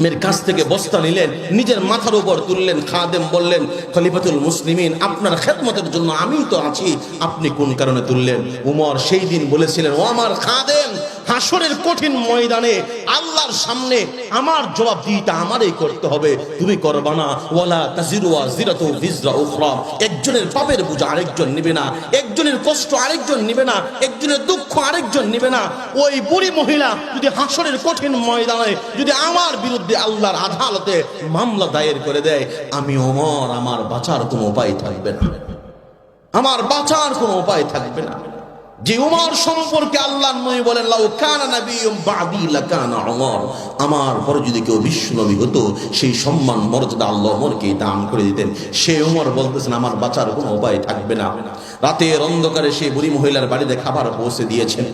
মের কাছ থেকে বস্তা নিলেন, নিজের মাথার উপর তুললেন। খাদেম বললেন, খলিফাতুল মুসলিমিন, আপনার খেদমতের জন্য আমি তো আছি, আপনি কোন কারণে তুললেন? উমর সেই দিন বলেছিলেন, ও আমার খাদেম, হাসরের কঠিন ময়দানে আল্লাহর সামনে আমার জবাবদিহিতা আমারই করতে হবে, তুমি করবা না। ওয়ালা তাজিরু ওয়াজিরাতু বিজরা উখরা, একজনের পাপের বোঝা আরেকজন নেবে না, একজনের কষ্ট আরেকজন নেবে না, একজনের দুঃখ আরেকজন নেবে না। ওই বুড়ি মহিলা যদি হাসরের কঠিন ময়দানে যদি আমার বিরুদ্ধে আল্লাহর আদালতে মামলা দায়ের করে দেয়, আমি ওমর, আমার বাঁচার কোনো উপায় থাকবে না, আমার বাঁচার কোনো উপায় থাকবে না। যে উমর সম্পর্কে আল্লাহর নবী বলেন, লাউ কানা নাবিয়্যুম বা'দি লাকানা উমর, আমার পরে যদি কেউ বিশ্ব নবী হতো, সেই সম্মান মর্যাদা আল্লাহ ওমরকে দান করে দিতেন। সে উমর বলতেছেন, আমার বাঁচার কোনো উপায় থাকবে না। রাতের অন্ধকারে সেই বুড়ি মহিলার বাড়িতে খাবার পৌঁছে দিয়েছেন।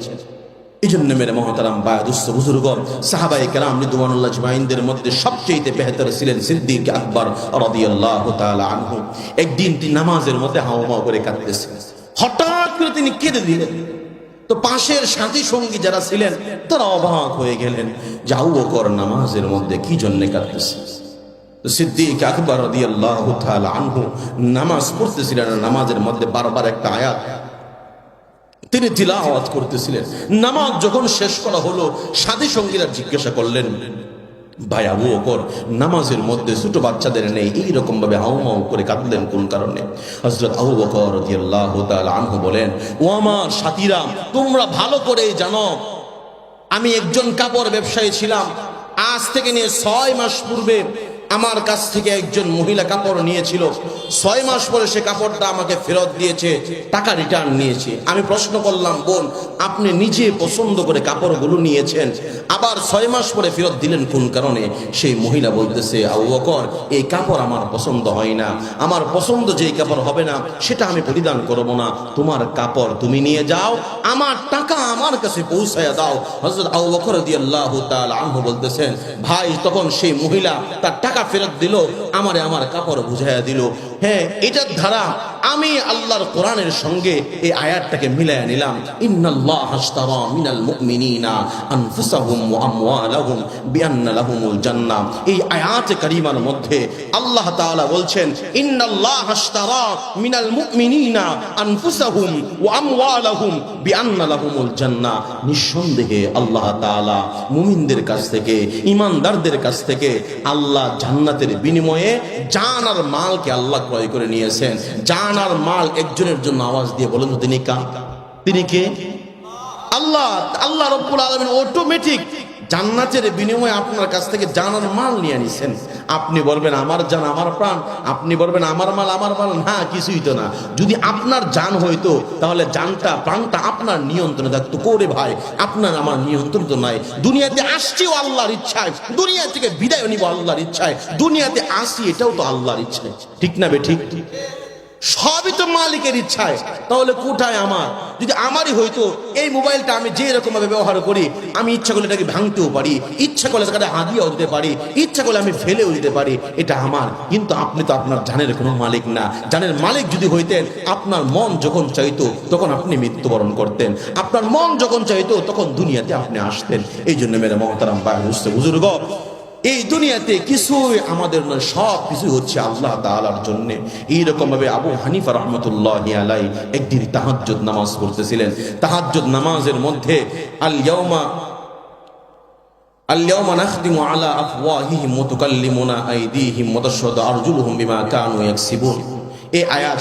এই জন্য মেরে মহতারাম বায়াদুস্ত বুজুর্গ, সাহাবায়ে কেরাম রিদওয়ানুল্লাহ আজমাইনদের মধ্যে সবচেয়ে বেহতর ছিলেন সিদ্দিক আকবর রাদিয়াল্লাহু তাআলা আনহু। একদিন তিনি নামাজের মধ্যে হাওমাও করে কাঁদতেছেন, হঠাৎ করে তিনি কেঁদে দিলেন। তো পাশের সাথী সঙ্গী যারা ছিলেন তারা অবাক হয়ে গেলেন যে আবু বকর নামাজের মধ্যে কি জন্য কাঁদতেছে। তো সিদ্দিক আকবর রাদিয়াল্লাহু তাআলা আনহু নামাজ পড়তেছিলেন, নামাজের মধ্যে বারবার একটা আয়াত তিনি তিলাওয়াত করতেছিলেন। নামাজ যখন শেষ করা হলো, সাথী সঙ্গীরা জিজ্ঞাসা করলেন, ভাই আবু বকর, নামাজের মধ্যে ছোট বাচ্চাদের নেই, এইরকম ভাবে হাউমাউ করে কাঁদলেন কোন কারণে? হযরত আবু বকর রাদিয়াল্লাহু তাআলা আনহু বলেন, ও আমার সাথীরা, তোমরা ভালো করেই জানো আমি একজন কাপড় ব্যবসায়ী ছিলাম। আজ থেকে নিয়ে 6 মাস পূর্বে আমার কাছ থেকে একজন মহিলা কাপড় নিয়েছিল। 6 মাস পরে সে কাপড়টা আমাকে ফেরত দিয়েছে, টাকা রিটার্ন নিয়েছে। আমি প্রশ্ন করলাম, বোন, আপনি নিজে পছন্দ করে কাপড়গুলো নিয়েছেন, আবার 6 মাস পরে ফেরত দিলেন কোন কারণে? সেই মহিলা বলতেছে, আবু বকর, এই কাপড় আমার পছন্দ হয় না, আমার পছন্দ যেই কাপড় হবে না সেটা আমি পরিধান করব না। তোমার কাপড় তুমি নিয়ে যাও, আমার টাকা আমার কাছে পৌঁছায়া দাও। হযরত আবু বকর রাদিয়াল্লাহু তাআলা আনহু বলতেছেন, ভাই, তখন সেই মহিলা তার টাকা ফেরত দিল, আমারে আমার কাপড় বুঝাইয়া দিল। হ্যাঁ, এটার ধারা আমি আল্লাহর কোরআনের সঙ্গে এই আয়াতটাকে মিলাইয়া নিলাম। ইন্নাল্লাহা আশতারা মিনাল মুমিনিনা আনফুসাহুম ওয়া আমওয়ালাহুম বিআন্না লাহুমুল জান্নাহ। এই আয়াতে কারিমার মধ্যে আল্লাহ তাআলা বলছেন, ইন্নাল্লাহা আশতারা মিনাল মুমিনিনা আনফুসাহুম ওয়া আমওয়ালাহুম বিআন্না লাহুমুল জান্নাহ। নিঃসন্দেহে আল্লাহ তাআলা মুমিনদের কাছ থেকে, ঈমানদারদের কাছ থেকে আল্লাহ জান্নাতের বিনিময়ে জান আর মালকে আল্লাহ ক্রয় করে নিয়েছেন। জান আর মাল একজনের জন্য। আওয়াজ দিয়ে বলেন তো, তিনি কে? আল্লাহ। আল্লাহ রব্বুল আলামিন অটোমেটিক জান্নাতের বিনিময়ে আপনার কাছ থেকে জানার মাল নিয়ে নিছেন। আপনি বলবেন আমার জান আমার প্রাণ, আপনি বলবেন আমার মাল আমার মাল, না কিছুই তো না। যদি আপনার জান হইতো তাহলে জানটা প্রাণটা আপনার নিয়ন্ত্রণে থাকতো। করে ভাই আপনার আমার নিয়ন্ত্রণ তো নাই। দুনিয়াতে আসছিও আল্লাহর ইচ্ছায়, দুনিয়া থেকে বিদায় নিব আল্লাহর ইচ্ছায়, দুনিয়াতে আসি এটাও তো আল্লাহর ইচ্ছায়, ঠিক না বে ঠিক? সবই তো মালিকের ইচ্ছায়। তাহলে কোথায় আমার? যদি আমারই হইতো, এই মোবাইলটা আমি যে রকম ভাবে ব্যবহার করি, আমি ইচ্ছা করলে এটাকে ভাঙতেও পারি, ইচ্ছা করলে তাকে হাদিয়াও দিতে পারি, ইচ্ছা করলে আমি ফেলেও দিতে পারি, এটা আমার। কিন্তু আপনি তো আপনার জানের কোনো মালিক না। জানের মালিক যদি হইতেন, আপনার মন যখন চাইতো তখন আপনি মৃত্যুবরণ করতেন, আপনার মন যখন চাইতো তখন দুনিয়াতে আপনি আসতেন। এই জন্য মেরে মহতারাম বুজুর্গ, এই দুনিয়াতে কিছুই আমাদের নয়, সব কিছুই হচ্ছে আল্লাহ তাআলার জন্য। এইরকম ভাবে আবু হানিফা রাহমাতুল্লাহি আলাইহি একদিন তাহাজ্জুদ নামাজ পড়তেছিলেন। তাহাজ্জুদ নামাজের মধ্যে আল ইয়াউমা নাখদিমু আলা আফওয়াহিহিম ওয়া তুকাল্লিমুনা আইদিহিম ওয়া তাশহাদু আরজুলুহুম বিমা কানু ইয়াকসিবুন। এই আয়াত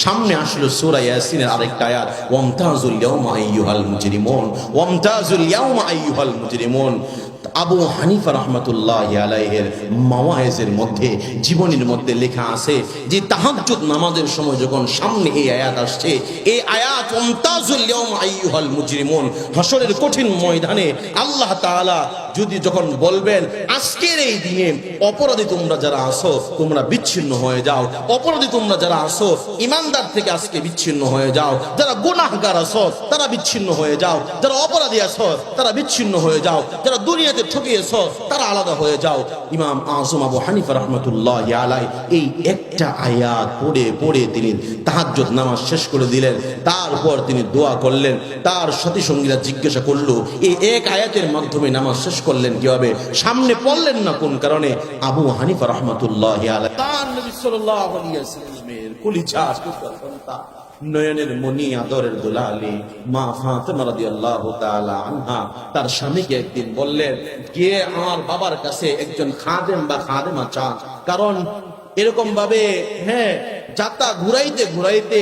সামনে আসলো সূরা ইয়াসিনের আরেকটা আয়াত, ওয়ামতাজুল ইয়াউমা আইয়ুহাল মুজরিমুন, ওয়ামতাজুল ইয়াউমা আইয়ুহাল মুজরিমুন। আবু হানিফা রাহমাতুল্লাহি আলাইহির মাওয়াইজের মধ্যে, জীবনীর মধ্যে লেখা আছে যে তাহাজ্জুদ নামাজের সময় যখন সামনে এই আয়াত আসছে, এই আয়াত ওয়ামতাজুল ইয়াউমা আইয়ুহাল মুজরিমুন, হাসরের কঠিন ময়দানে আল্লাহ তাআলা যখন বলবেন আজকের এই দিনে অপরাধী তোমরা যারা আসো তোমরা বিচ্ছিন্ন হয়ে যাও, অপরাধী তোমরা যারা আসো ইমানদার থেকে আজকে বিচ্ছিন্ন হয়ে যাও, যারা গুনাহগার আসো তারা বিচ্ছিন্ন হয়ে যাও, যারা অপরাধী আসো তারা বিচ্ছিন্ন হয়ে যাও, যারা দুনিয়াতে ঠকিয়েছ তারা আলাদা হয়ে যাও। ইমাম আযম আবু হানিফা রাহমাতুল্লাহি আলাইহি এই একটা আয়াত পড়ে তিনি তাহাজ্জুদ নামাজ শেষ করে দিলেন। তারপর তিনি দোয়া করলেন। তার সাথী সঙ্গীরা জিজ্ঞাসা করলো, এই এক আয়াতের মাধ্যমে নামাজ শেষ করলেন কিভাবে, সামনে পড়লেন না কোন কারণে? আবু হানিফা রাহমাতুল্লাহি আলাইহি তার নবী সাল্লাল্লাহু আলাইহি ওয়াসাল্লামের কলিজা সন্তান, নয়নের মনি, আদরের দুলালি মা ফাতেমা রাদিয়াল্লাহু তাআলা আনহা তার স্বামীকে একদিন বললেন, গিয়ে আমার বাবার কাছে একজন খাদেম বা খাদেমা চান। কারণ এরকম ভাবে যাতা ঘুরাইতে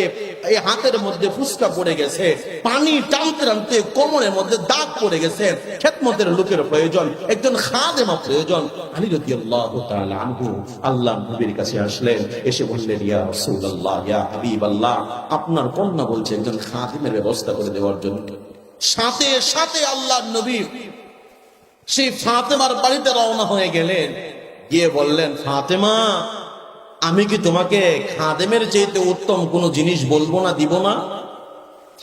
এই হাতের মধ্যে ফুসকা পড়ে গেছে, পানি টানতে কোমরের মধ্যে দাগ পড়ে গেছে, খেদমতের লোকের প্রয়োজন, একজন খাদেমা প্রয়োজন। আলী রাদিয়াল্লাহু তাআলা আনহু আল্লাহ নবীর কাছে আসলেন, এসে বললেন, ইয়া রাসূলুল্লাহ, ইয়া হাবিবাল্লাহ, আপনার কন্যা বলছে একজন খাদেমের ব্যবস্থা করে দেওয়ার জন্য। সাথে সাথে আল্লাহ নবী সেই ফাতেমার বাড়িতে রওনা হয়ে গেলেন। গিয়ে বললেন, ফাতেমা, আমি কি তোমাকে খাদেমের চাইতে উত্তম কোন জিনিস বলবো না, দিব না?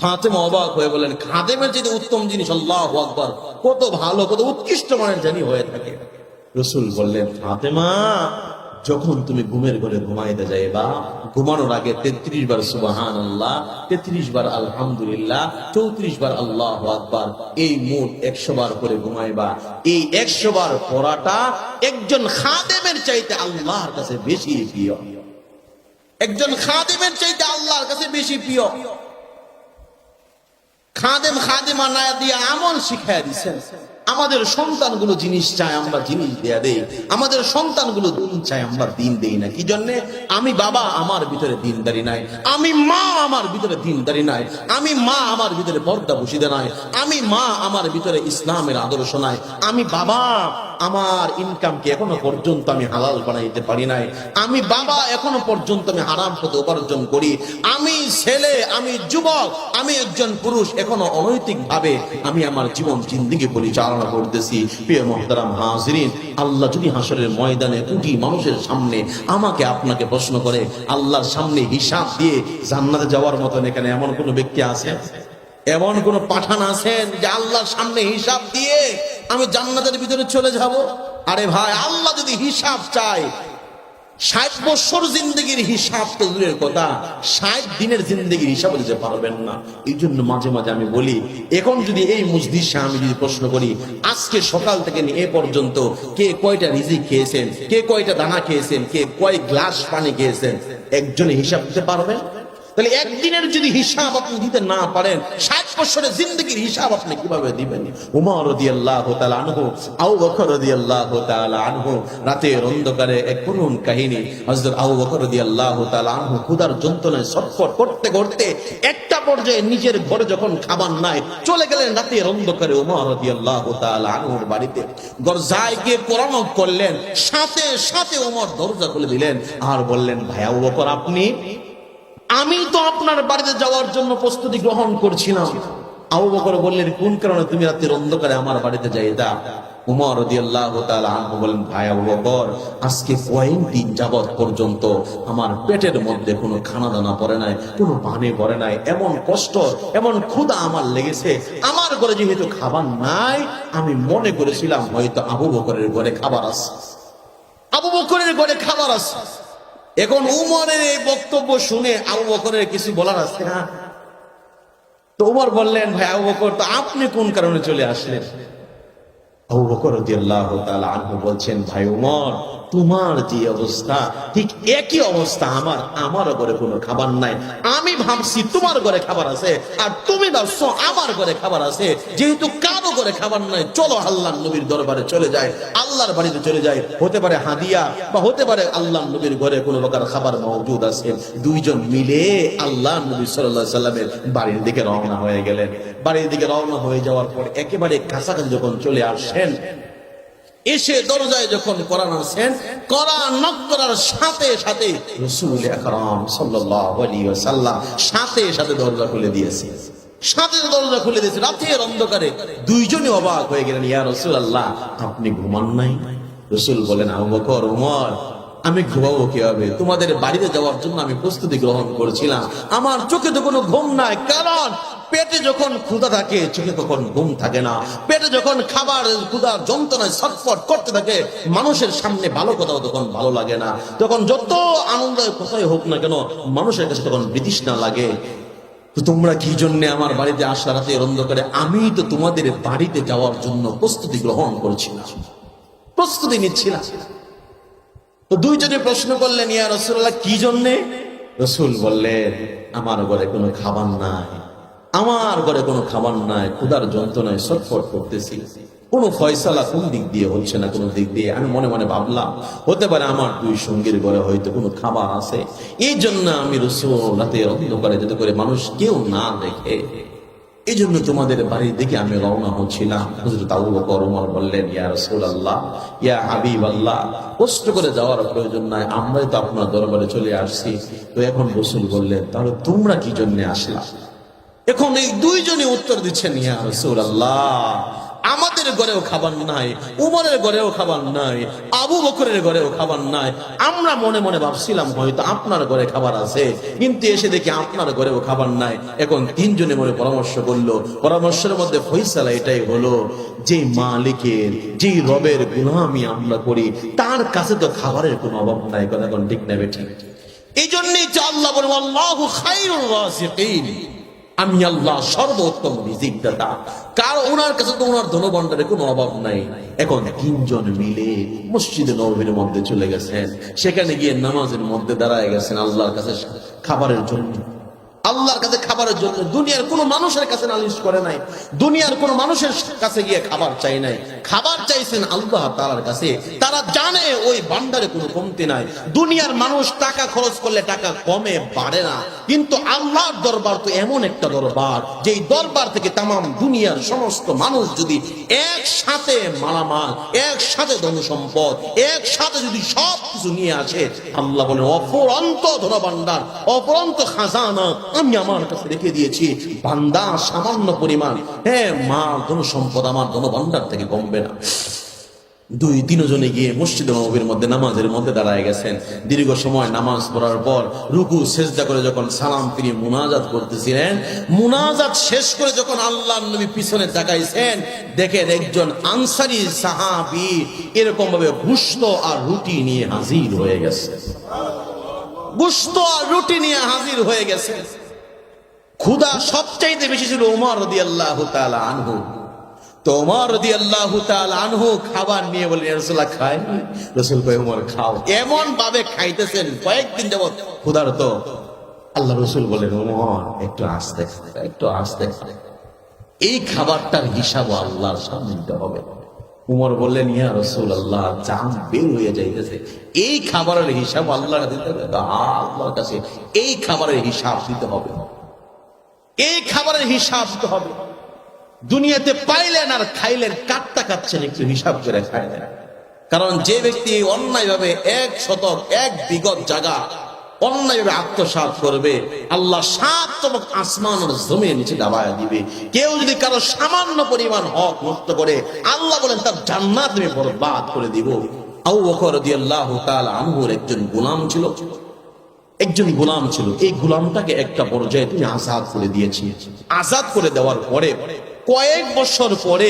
ফাতেমা অবাক হয়ে বলেন, খাদেমের চাইতে উত্তম জিনিস? আল্লাহু আকবার, কত ভালো, কত উৎকৃষ্ট মানের জানি হয়ে থাকে। রাসূল বললেন, ফাতেমা, যখন তুমি ঘুমের ঘরে ঘুমাইতে যাইবা, ঘুমানোর আগে 33 বার সুবহানাল্লাহ, 33 বার আলহামদুলিল্লাহ, 34 বার আল্লাহু আকবার, এই মোট 100 বার করে ঘুমাইবা। এই 100 বার পড়াটা একজন খাদেমের চাইতে আল্লাহর কাছে বেশি প্রিয়, একজন খাদেমের চাইতে আল্লাহর কাছে বেশি প্রিয়। খাদেমা না দিয়ে আমল শিখায় দিচ্ছেন। আমাদের সন্তানগুলো জিনিস চায়, আমরা জিনিস দেয়া দেই। আমাদের সন্তানগুলো দিন চায়, আমরা দিন দেই না। কি জন্যে? আমি বাবা, আমার ভিতরে দিনদারি নাই। আমি মা, আমার ভিতরে দিনদারি নাই। আমি মা, আমার ভিতরে পর্দা বসিদে নাই। আমি মা, আমার ভিতরে ইসলামের আদর্শ নাই। আমি বাবা, আমার ইনকামকে এখনো পর্যন্ত আমি হালাল বানাইতে পারি নাই। আমি বাবা, এখনো পর্যন্ত আমি হারাম পথে উপার্জন করি। আমি ছেলে, আমি যুবক, আমি একজন পুরুষ, এখনো অনৈতিক ভাবে আমি আমার জীবন জিন্দেগি পরিচালনা করতেছি। প্রিয় মুহতারাম হাজিরিন, আল্লাহ যদি হাসরের ময়দানে কোটি মানুষের সামনে আমাকে আপনাকে প্রশ্ন করে, আল্লাহর সামনে হিসাব দিয়ে জান্নাতে যাওয়ার মতন এখানে এমন কোন ব্যক্তি আছে? এমন কোন পাঠান আছেন যে আল্লাহর সামনে হিসাব দিয়ে আমি জান্নাতের ভিতরে চলে যাব? আরে ভাই, আল্লাহ যদি হিসাব চায়, 60 বছর জিন্দগির হিসাব তো দূরের কথা, 60 দিনের জিন্দগির হিসাব দিতে পারবেন না। এই জন্য মাঝে মাঝে আমি বলি, এখন যদি এই মজলিসে আমি যদি প্রশ্ন করি, আজকে সকাল থেকে নিয়ে এ পর্যন্ত কে কয়টা রিজিক খেয়েছেন, কে কয়টা দানা খেয়েছেন, কে কয় গ্লাস পানি খেয়েছেন, একজনে হিসাব দিতে পারবেন? তাহলে একদিনের যদি হিসাব আপনি দিতে না পারেন, 60 বছরের জিন্দগির হিসাব আপনি কিভাবে দিবেন? উমর রাদিয়াল্লাহু তাআলা আনহু, আবু বকর রাদিয়াল্লাহু তাআলা আনহু, রাতের অন্ধকারে এক করুণ কাহিনী। হযরত আবু বকর রাদিয়াল্লাহু তাআলা আনহু ক্ষুধার যন্ত্রণায় ছটফট করতে করতে একটা পর্যায়ে নিজের ঘরে যখন খাবার নাই, চলে গেলেন রাতের অন্ধকারে উমর রাদিয়াল্লাহু তাআলা আনহুর বাড়িতে। দরজায় গিয়ে পরামর্শ করলেন, সাথে সাথে উমর দরজা খুলে দিলেন আর বললেন, ভাই আবু বকর, আপনি? আমি তো আপনার বাড়িতে যাওয়ার জন্য প্রস্তুতি গ্রহণ করছিলাম। আবু বকর বললেন, কোন কারণে তুমি রাতের অন্ধকারে আমার বাড়িতে যাইতা? উমর রাদিয়াল্লাহু তাআলা আনহু বলেন, ভাই আবু বকর, আজকে কয়েকদিন যাবত পর্যন্ত আমার পেটের মধ্যে কোনো খানা দানা পড়ে নাই, কোনো পানি পড়ে নাই। এমন কষ্ট, এমন ক্ষুধা আমার লেগেছে। আমার ঘরে যেহেতু খাবার নাই, আমি মনে করেছিলাম হয়তো আবু বকরের ঘরে খাবার আছে, আবু বকরের ঘরে খাবার আছে। এখন উমরের এই বক্তব্য শুনে আবু বকরের কিছু বলার আছে না? তো উমর বললেন, ভাই আবু বকর, তো আপনি কোন কারণে চলে আসলেন? আবু বকর রাদিয়াল্লাহু তাআলা আনহু বলছেন, ভাই উমর, তোমার যে অবস্থা ঠিক একই অবস্থা আমার। আমার ঘরে কোনো খাবার নাই, আমি ভাবছি তোমার ঘরে খাবার আছে, আর তুমি ভাবছো আমার ঘরে খাবার আছে। যেহেতু কারো ঘরে খাবার নাই, চলো আল্লাহর নবীর দরবারে চলে যাই, আল্লাহর বাড়িতে চলে যাই। হতে পারে হাদিয়া, বা হতে পারে আল্লাহর নবীর ঘরে কোনো প্রকার খাবার মওজুদ আছে। দুইজন মিলে আল্লাহর নবী সাল্লাল্লাহু আলাইহি সাল্লামের বাড়ির দিকে রওনা হয়ে গেলেন। বাড়ির দিকে রওনা হয়ে যাওয়ার পর একেবারে কাছাকাছি যখন চলে আসেন, এসে দরজায় যখন কোরআন আনছেন, কোরআন নক করার সাথে সাথে রাসূল আকরাম সাল্লাল্লাহু আলাইহি ওয়াসাল্লাম সাথে সাথে দরজা খুলে দিয়েছে। সাথে দরজা খুলে দিয়েছে। রাতের অন্ধকারে দুইজনই অবাক হয়ে গেলেন, ইয়া রাসূলুল্লাহ, আপনি ঘুমান নাই? রাসূল বলেন, আবু বকর, ওমর, আমি ঘুমাবো কিভাবে? তোমাদের বাড়িতে যাওয়ার জন্য আমি প্রস্তুতি গ্রহণ করেছিলাম। আমার চোখে তো কোনো ঘুম নাই, কারণ পেটে যখন ক্ষুধা থাকে চোখে তখন ঘুম থাকে না। পেটে যখন খাবার ক্ষুধার যন্ত্রণায় ছটফট করতে থাকে, মানুষের সামনে ভালো কথাও তখন ভালো লাগে না। তখন যত আনন্দের কথাই হোক না কেন, মানুষের কাছে তখন বিতৃষ্ণা লাগে। তো তোমরা কি জন্য আমার বাড়িতে আসলা রাতের অন্ধকারে? আমি তো তোমাদের বাড়িতে যাওয়ার জন্য প্রস্তুতি গ্রহণ করছিলাম, প্রস্তুতি নিচ্ছিলাম। তো দুইজনে প্রশ্ন করলেন, ইয়া রাসূলুল্লাহ, কি জন্যে? রাসূল বললেন, আমার ঘরে কোনো খাবার নাই, আমার ঘরে কোনো খাবার নাই, ক্ষুধার যন্ত্রণায় ছটফট করতেছি। কোনো ফয়সালা কোন দিক দিয়ে হচ্ছে না, কোনো দিক দিয়ে। আমি মনে মনে ভাবলাম, হতে পারে আমার দুই সঙ্গীর ঘরে হয়তো কোনো খাবার আছে, এই জন্য আমি রাসূল রাতের অন্ধকারে, যাতে করে মানুষ কেউ না দেখে, এই জন্য তোমাদের বাড়ির দিকে আমি রওনা হচ্ছিলাম। হযরত আবু বকর ওমর বললেন, ইয়া রাসূলুল্লাহ, ইয়া হাবিবাল্লাহ, কষ্ট করে যাওয়ার প্রয়োজন নাই, আমরাই তো আপনার দরবারে চলে আসছি। তো এখন রাসূল বললেন, তাহলে তোমরা কি জন্য আসলা? এখন এই দুইজনই উত্তর দিচ্ছেন, ইয়া রাসূলুল্লাহ, আমাদের ঘরেও খাবার নাই, উমরের ঘরেও খাবার নাই, আবু বকরের ঘরেও খাবার নাই। আমরা মনে মনে ভাবছিলাম হয়তো আপনার ঘরে খাবার আছে, কিন্তু এসে দেখি আপনার ঘরেও খাবার নাই। এখন তিনজনে মনে পরামর্শ করলো। পরামর্শের মধ্যে ফয়সালা এটাই হলো, যে মালিকের, যে রবের গোলামি আমরা করি, তার কাছে তো খাবারের কোনো অভাব নাই। কথা কোন ঠিক না বেঠিক? এই জন্যই তো আল্লাহ বলেন, আল্লাহু খায়রুর রাযিকিন, আমি আল্লাহ সর্বোত্তম রিজিক দাতা। কারণ ওনার কাছে তো ওনার ধনভাণ্ডারের কোনো অভাব নাই। এখন তিনজন মিলে মসজিদে নববীর মধ্যে চলে গেছেন, সেখানে গিয়ে নামাজের মধ্যে দাঁড়ায় গেছেন আল্লাহর কাছে খাবারের জন্য, আল্লাহর কাছে খাবারের জন্য। দুনিয়ার কোনো মানুষের কাছে নালিশ করে নাই, দুনিয়ার কোনো মানুষের কাছে গিয়ে খাবার চাই নাই, খাবার চাইছেন আল্লাহ তাআলার কাছে। তারা জানে ওই ভান্ডারে কোনো কমতি নাই। দুনিয়ার মানুষ টাকা খরচ করলে টাকা কমে বাড়ে না, কিন্তু আল্লাহর দরবার তো এমন একটা দরবার, যেই দরবার থেকে তামাম দুনিয়ার সমস্ত মানুষ যদি একসাথে মালামাল, একসাথে ধন সম্পদ, একসাথে যদি সব কিছু নিয়ে আসে, আল্লাহ বলেন, অফুরন্ত ধনভাণ্ডার, অফুরন্ত খাজানা আমি আমার কাছে রেখে দিয়েছি। বান্দা সামান্য পরিমাণ, হ্যাঁ, মাল ধন সম্পদ আমার ধনভাণ্ডার থেকে কমবে না। দুই তিনজনে গিয়ে মসজিদ নববীর মধ্যে নামাজের মধ্যে দাঁড়ায় গেছেন। দীর্ঘ সময় নামাজ পড়ার পর রুকু সেজদা করে যখন সালাম ফিরিয়ে মুনাজাত করতেছিলেন, মুনাজাত শেষ করে যখন আল্লাহর নবী পিছনে তাকাইছেন, দেখেন একজন আনসারী সাহাবী এরকম ভাবে গোশত আর রুটি নিয়ে হাজির হয়ে গেছে। গোশত আর রুটি নিয়ে হাজির হয়ে গেছে। ক্ষুধা সবচাইতে বেশি ছিল ওমর রাদিয়াল্লাহু তাআলা আনহু। তো ওমর রাদিয়াল্লাহু তাআলা আনহু খাবার নিয়ে বলেন, ইয়া রাসূলুল্লাহ, খাই? রাসূল কয়, ওমর খাও। এমন ভাবে খাইতেছেন কয়েকদিন যাবত ক্ষুধার্ত। আল্লাহ রাসূল বলেন, ওমর একটু আস্তে খাও, একটু আস্তে খাও। এই খাবারটার হিসাব আল্লাহর সামনে দিতে হবে। উমর বললেন, ইয়া রাসূলুল্লাহ, জান বের হয়ে যাইতেছে, এই খাবারের হিসাব আল্লাহর দিতে হবে, আল্লাহর কাছে এই খাবারের হিসাব দিতে হবে, এই খাবারের হিসাব দিতে হবে। দুনিয়াতে পাইলেন আর খাইলেন, কাটটা কাটছেন, একটু হিসাব করে খাইলেন। কারণ যে ব্যক্তি অন্যায়ভাবে 1 শতক 1 বিঘত জায়গা অন্যায়ভাবে আত্মসাৎ করবে, আল্লাহ 7 তবক আসমান আর জমিনের নিচে দাবায়া দিবে। কেউ যদি কারো সামান্য পরিমাণ হক নষ্ট করে, আল্লাহ বলেন তার জান্নাত আমি বরবাদ করে দিব। আবু বকর রাদিয়াল্লাহু তাআলা আনহুর একজন গোলাম ছিল, একজন গোলাম ছিল। এই গোলামটাকে একটা পর্যায়ে তিনি আজাদ করে দিয়েছি। আজাদ করে দেওয়ার পরে কয়েক বছর পরে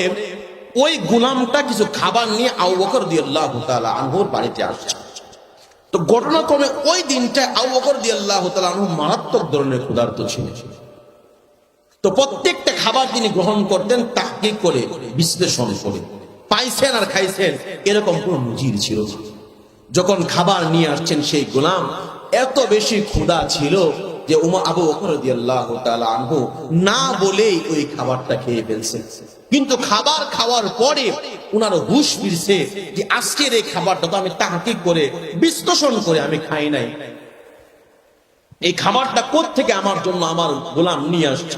ওই গোলামটা কিছু খাবার নিয়ে আবু বকর রাদিয়াল্লাহু তাআলা আনহুর বাড়িতে আসছে। তো ঘটনাক্রমে ওই দিনটা আবু বকর রাদিয়াল্লাহু তাআলা আনহু মারাত্মক ধরনের ক্ষুধার্ত ছিলেন। তো প্রত্যেকটা খাবার তিনি গ্রহণ করতেন তাহকিক করে, বিশ্লেষণ করে, পাইছেন আর খাইছেন এরকম কোনো নজির ছিল না। যখন খাবার নিয়ে আসছেন সেই গোলাম, এত বেশি ক্ষুধা ছিল যে আবু বকর রাদিয়াল্লাহু তাআলা আনহু না বলেই ওই খাবারটা খেয়ে ফেলছে। কিন্তু খাবার খাওয়ার পরে উনার হুঁশ ফিরছে যে আজকের এই খাবারটা তো আমি তাহকিক করে বিশ্লেষণ করে আমি খাই নাই, এই খাবারটা কোত্থেকে আমার জন্য আমার গোলাম নিয়ে আসছে।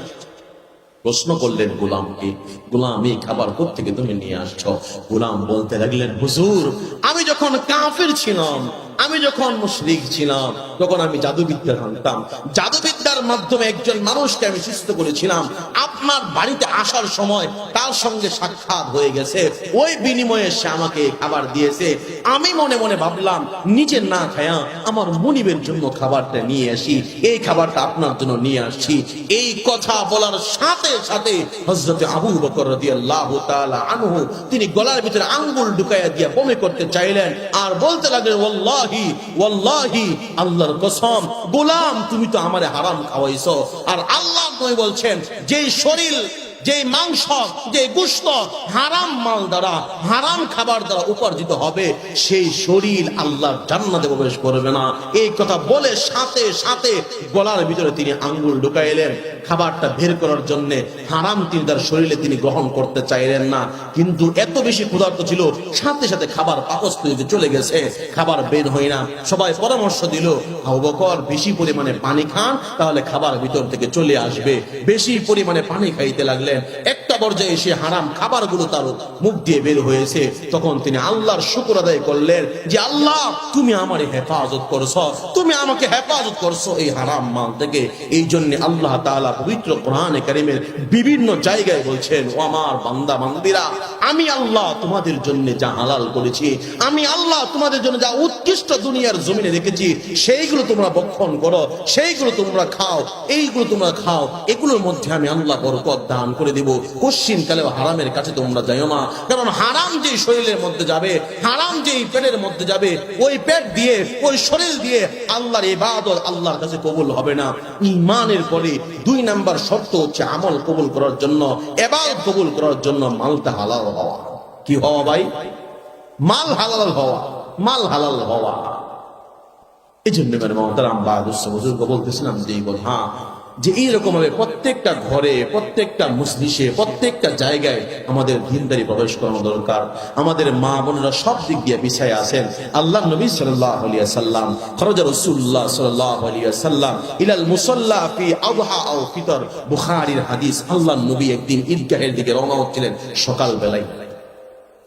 প্রশ্ন করলেন গোলামকে, গোলাম এই খাবার কোত্থেকে তুমি নিয়ে আসছো? গোলাম বলতে লাগলেন, হুজুর, আমি যখন কাফির ছিলাম, আমি যখন মুশরিক ছিলাম, তখন আমি জাদুবিদ্যা জানতাম। জাদুবিদ্যার মাধ্যমে একজন মানুষকে আমি সুস্থ করেছিলাম। আপনার বাড়িতে আসার সময় তার সঙ্গে সাক্ষাৎ হয়ে গেছে, ওই বিনিময়ে সে আমাকে খাবার দিয়েছে। আমি মনে মনে ভাবলাম নিজে না খায়া আমার মুনিবের জন্য খাবারটা নিয়ে আসি, এই খাবারটা আপনার জন্য নিয়ে আসছি। এই কথা বলার সাথে সাথে হযরত আবু বকর রাদিয়াল্লাহু তাআলা আনহু তিনি গলার ভিতরে আঙ্গুল ঢুকাইয়া দিয়ে বমি করতে চাইলেন আর বলতে লাগলেন, ওয়াল্লাহি ওয়াল্লাহি, আল্লাহর কসম, গোলাম তুমি তো আমারে হারাম খাওয়াইছো। আর আল্লাহ নবী বলছেন, যেই শরীর, যেই মাংস, যে গোশত হারাম মাল দ্বারা, হারাম খাবার দ্বারা উপার্জিত হবে, সেই শরীর আল্লাহর জান্নাতে প্রবেশ করবে না। এই কথা বলে সাথে সাথে গলার ভিতরে তিনি আঙ্গুল ঢুকাইলেন খাবারটা বের করার জন্য। হারাম তিনি তার শরীরে তিনি গ্রহণ করতে চাইলেন না, কিন্তু এত বেশি ক্ষুধার্ত ছিল, সাথে সাথে খাবার পাকস্থলীতে চলে গেছে, খাবার বের হয় না। সবাই পরামর্শ দিল, আবু বকর বেশি পরিমাণে পানি খান, তাহলে খাবার ভিতর থেকে চলে আসবে। বেশি পরিমাণে পানি খাইতে লাগলেন। একটা পর্যায়ে এসে হারাম খাবারগুলো তার মুখ দিয়ে বের হয়েছে। তখন তিনি আল্লাহর শুকর আদায় করলেন যে, আল্লাহ তুমি আমারে হেফাজত করছো, তুমি আমাকে হেফাজত করছো এই হারাম মাল থেকে। এই জন্য আল্লাহ তাআলা পবিত্র কোরআনে কারীমের বিভিন্ন জায়গায় বলছেন, ও আমার বান্দা বান্দিরা, আমি আল্লাহ তোমাদের জন্য যা হালাল করেছি, আমি আল্লাহ তোমাদের জন্য যা উৎকৃষ্ট দুনিয়ার জমিনে রেখেছি, সেইগুলো তোমরা ভক্ষণ করো, সেইগুলো তোমরা খাও, এইগুলো তোমরা খাও, এগুলোর মধ্যে আমি আল্লাহ বরকত দান করে দিব। কোশ্চিন কালে হারামের কাছে তোমরা যাইও না, কারণ হারাম যেই শরীরের মধ্যে যাবে, হারাম যেই পেটের মধ্যে যাবে, ওই পেট দিয়ে, ওই শরীর দিয়ে আল্লাহর ইবাদত আল্লাহর কাছে কবুল হবে না। ঈমানের পরে 2 নাম্বার শর্ত হচ্ছে আমল কবুল করার জন্য, ইবাদত কবুল করার জন্য মালটা হালাল হওয়া। কি হওয়া ভাই? মাল হালাল হওয়া, মাল হালাল হওয়া। এই জন্য মেরে মহতারাম বাহাদুর বুজুর্গ বলতেছিলাম যে এই কথা, যে এইরকম ভাবে প্রত্যেকটা ঘরে, প্রত্যেকটা মজলিসে, প্রত্যেকটা জায়গায় আমাদের দিনদারি প্রবেশ করানো দরকার। আমাদের মা বোনেরা সব দিক দিয়ে পিছায় আছেন। আল্লাহ নবী সাল্লাল্লাহু আলাইহি ওয়াসাল্লাম, খরজা রাসূলুল্লাহ সাল্লাল্লাহু আলাইহি ওয়াসাল্লাম ইলাল মুসাল্লা ফি আযহা আও ফিতর, বুখারীর হাদিস। আল্লাহ নবী একদিন ঈদগাহের দিকে রওনা হচ্ছিলেন সকাল বেলায়।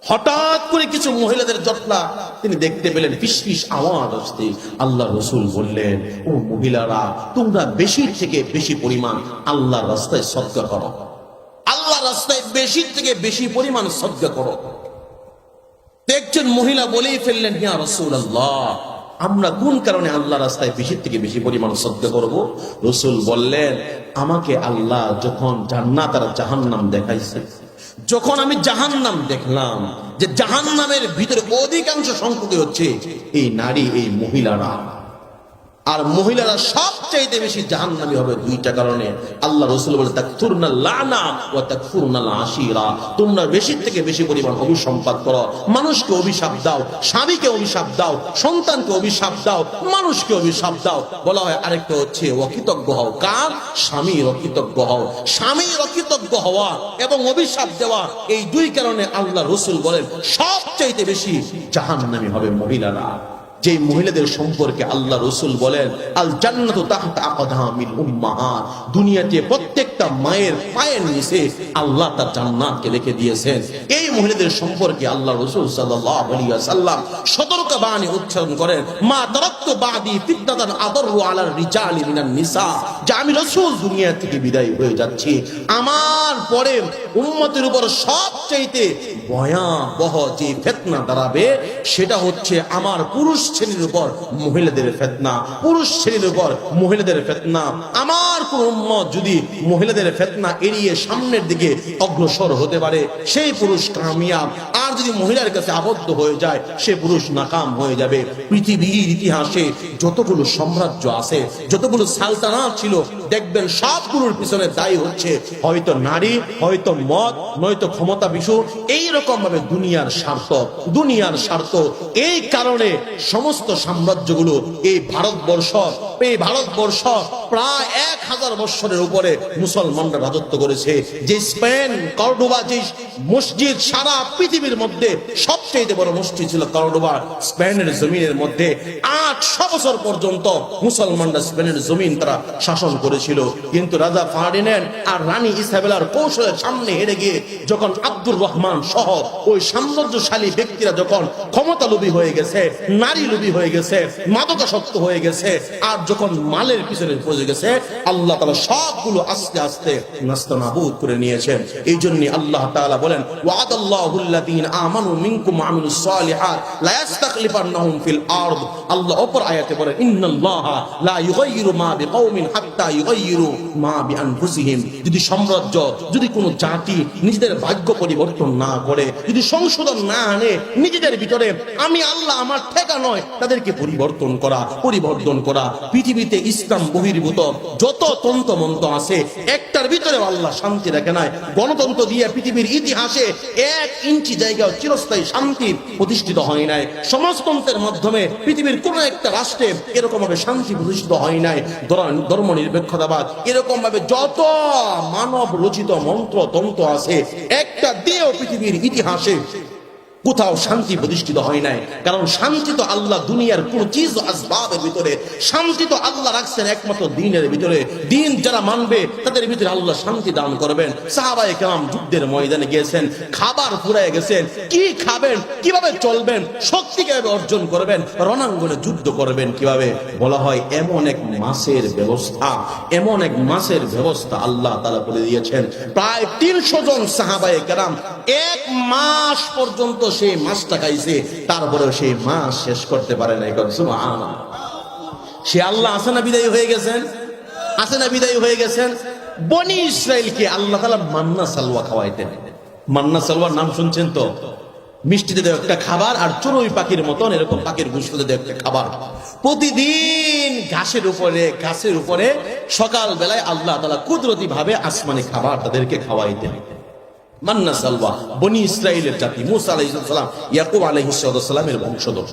হঠাৎ করে কিছু মহিলাদের জটলা তিনি দেখতে পেলেন, ফিসফিস আওয়াজ আসছে। আল্লাহ রাসূল বললেন, ও মহিলারা, তোমরা বেশি থেকে বেশি পরিমাণ আল্লাহর রাস্তায় সদকা করো, আল্লাহর রাস্তায় বেশি থেকে বেশি পরিমাণ সদকা করো। একজন মহিলা বলেই ফেললেন, ইয়া রাসূলুল্লাহ, আমরা কোন কারণে আল্লাহ রাস্তায় বেশি থেকে বেশি পরিমাণ সদকা করব? রাসূল বললেন, আমাকে আল্লাহ যখন জান্নাত আর জাহান্নাম দেখাইছে, যখন আমি জাহান্নাম দেখলাম যে জাহান্নামের ভিতরে অধিকাংশ সংখ্যক হচ্ছে এই নারী, এই মহিলারা, আর মহিলারা সবচাইতে বেশি জাহান্নামী হবে দুইটা কারণে। আল্লাহ রাসূল বলে তাকফুরনা লানা ওয়া তাকফুরনা আশিরা, তোমরা বেশি থেকে বেশি পরিমাণ অভিসম্পাদ করো, মানুষকে অভিশাপ দাও, স্বামীকে অভিশাপ দাও, সন্তানকে অভিশাপ দাও, মানুষকে অভিশাপ দাও। বলা হয় আরেকটা হচ্ছে অকৃতজ্ঞ হও। কার? স্বামীর অকৃতজ্ঞ হও। স্বামীর অকৃতজ্ঞ হওয়া এবং অভিশাপ দেওয়া, এই দুই কারণে আল্লাহ রাসূল বলেন সবচাইতে বেশি জাহান্নামী হবে মহিলারা। যে মহিলাদের সম্পর্কে আল্লাহ রাসূল বলেন আল জান্নাতু তাহতা আকদামিল উম্মাহাত, দুনিয়াতে প্রত্যেকটা মায়ের পায়ের নিচে আল্লাহ তার জান্নাতকে লিখে দিয়েছেন। এই মহিলাদের সম্পর্কে আল্লাহ রাসূল সাল্লাল্লাহু আলাইহি ওয়াসাল্লাম সতর্কবাণী উচ্চারণ করেন, মা তারাক্তু বাদি ফিতনাতান আদারু আলার রিজালি মিনান নিসা, যে আমি রাসূল দুনিয়া থেকে বিদায় হয়ে যাচ্ছি, আমার পরে উম্মতের উপর সবচাইতে ভয়াবহ যে ফিতনা দাঁড়াবে সেটা হচ্ছে আমার পুরুষ শ্রেণীর উপর মহিলাদের ফিতনা, পুরুষ শ্রেণীর উপর মহিলাদের ফিতনা। আমার কোন উম্মত যদি মহিলাদের ফিতনা এড়িয়ে সামনের দিকে অগ্রসর হতে পারে সেই পুরুষ কামিয়াব, আর যদি মহিলার কাছে আবদ্ধ হয়ে যায় সে পুরুষ নাকাম হয়ে যাবে। পৃথিবীর ইতিহাসে যতগুলো সাম্রাজ্য আছে, যতগুলো সালতানাত ছিল, দেখবেন সবগুলোর পিছনে দায়ী হচ্ছে হয়তো নারী, হয়তো মদ, নয়তো ক্ষমতা বিশু, এইরকম ভাবে দুনিয়ার স্বার্থ, দুনিয়ার স্বার্থ। এই কারণে সমস্ত সাম্রাজ্যগুলো এই ভারতবর্ষ প্রায় 1000 বছরের উপরে মুসলমানরা রাজত্ব করেছে। যে স্পেন কর্ডোবা, যে মসজিদ সারা পৃথিবীর মধ্যে সবচেয়ে বড় মসজিদ ছিল কর্ডোবা, স্পেনের জমিনের মধ্যে 800 বছর পর্যন্ত মুসলমানরা স্পেনের জমিন তারা শাসন করেছিল। কিন্তু রাজা ফার্ডিন্যান্ড আর রানী ইসাবেলার কৌশলের সামনে হেরে গিয়ে যখন আব্দুর রহমান সহ ওই সাম্রাজ্যশালী ব্যক্তিরা যখন ক্ষমতা লোভী হয়ে গেছে, নারী লোভী হয়ে গেছে, মাদকাসক্ত হয়ে গেছে, আর যখন মালের পিছনে পড়ে গেছে, আল্লাহ তাআলা সবগুলো আস্তে আস্তে নাস্তানাবুদ করে নিয়েছেন। এই জন্য আল্লাহ তাআলা বলেন ওয়াদাল্লাহুল্লাযীনা আমানু মিনকুম ওয়া আমিলুস সালিহাত লা ইস্তাখলিফান্নাহুম ফিল আরদ। আল্লাহ অপর আয়াতে বলেন ইন্নাল্লাহা লা ইউগাইয়িরু মা বিকওমিন হাত্তা ইউগাইয়িরু মা বিআনফুসিহিম। যদি সাম্রাজ্য, যদি কোনো জাতি নিজেদের ভাগ্য পরিবর্তন না করে, যদি সংশোধন না আনে নিজেদের ভিতরে, আমি আল্লাহ আমার ঠেকা নয় তাদেরকে পরিবর্তন করা। পৃথিবীতে ইসলাম বহির্ভূত যত তন্ত্রমন্ত্র আছে একটার ভিতরে আল্লাহ শান্তি রাখে নাই। গণতন্ত্র দিয়ে পৃথিবীর ইতিহাসে 1 ইঞ্চি জায়গা চিরস্থায়ী শান্তি প্রতিষ্ঠিত হয় নাই। সমাজতন্ত্রের মাধ্যমে পৃথিবীর কোন একটা রাষ্ট্রে এরকম ভাবে শান্তি প্রতিষ্ঠিত হয় নাই। ধর্ম নিরপেক্ষতাবাদ, এরকম ভাবে যত মানব রচিত মন্ত্র তন্ত্র আছে একটা দিয়েও পৃথিবীর ইতিহাসে কোথাও শান্তি প্রতিষ্ঠিত হয় নাই। কারণ শান্তি তো আল্লাহ দুনিয়ার কোন চিজ আসবাবের ভিতরে, শান্তি তো আল্লাহ রাখছেন একমাত্র দ্বীনের ভিতরে। দ্বীন যারা মানবে তাদের ভিতরে আল্লাহ শান্তি দান করবেন। সাহাবায়ে কেরাম যুদ্ধের ময়দানে গিয়েছেন, খাবার ফুরায় গেছেন, কি খাবেন, কিভাবে চলবেন, শক্তি কিভাবে অর্জন করবেন, রণাঙ্গনে যুদ্ধ করবেন কিভাবে। বলা হয় এমন এক মাসের ব্যবস্থা আল্লাহ তাআলা করে দিয়েছেন। প্রায় 300 জন সাহাবায়ে কেরাম 1 মাস পর্যন্ত সেই মাছটা খাইছে, তারপরে সেই মাছ শেষ করতে পারে নাই। সুবহানাল্লাহ। সে আল্লাহ আছে না বিদায়ী হয়ে গেছেন। বনি ইসরাইলকে আল্লাহ তাআলা মান্না সালওয়া খাওয়াইতেন। মান্না সালওয়ার নাম শুনছেন তো? মিষ্টিতে দেওয়া একটা খাবার, আর চড়ুই পাখির মতন এরকম পাখির গুস্তুতে দেওয়া একটা খাবার। প্রতিদিন গাছের উপরে সকাল বেলায় আল্লাহ তাআলা কুদরতি ভাবে আসমানি খাবার তাদেরকে খাওয়াইতেন। মান্না সালওয়া বনি ইসরাইলের জাতি, মুসা আলাইহিস সালাম, ইয়াকুব আলাইহিস সালামের বংশধর।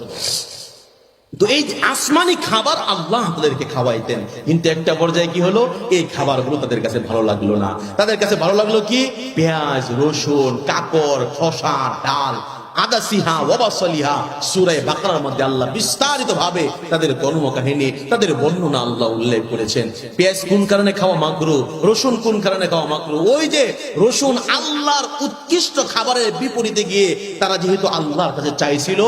তো এই আসমানি খাবার আল্লাহ তাদেরকে খাওয়াইতেন। কিন্তু একটা পর্যায়ে কি হলো, এই খাবারগুলো তাদের কাছে ভালো লাগলো না। তাদের কাছে ভালো লাগলো কি? পেঁয়াজ, রসুন, কাকড়, শসা, ডাল, আদাসিহা ওয়াবাসলিহা। সূরা বাকারার মধ্যে আল্লাহ বিস্তারিত ভাবে তাদের কর্মকাহিনী, তাদের বর্ণনা আল্লাহ উল্লেখ করেছেন। পেঁয়াজ কোন কারণে খাওয়া মাকরু, রসুন কোন কারণে খাওয়া মাকরু। ওই যে রসুন আল্লাহর উৎকৃষ্ট খাবারের বিপরীতে গিয়ে তারা যেহেতু আল্লাহর কাছে চাইছিল,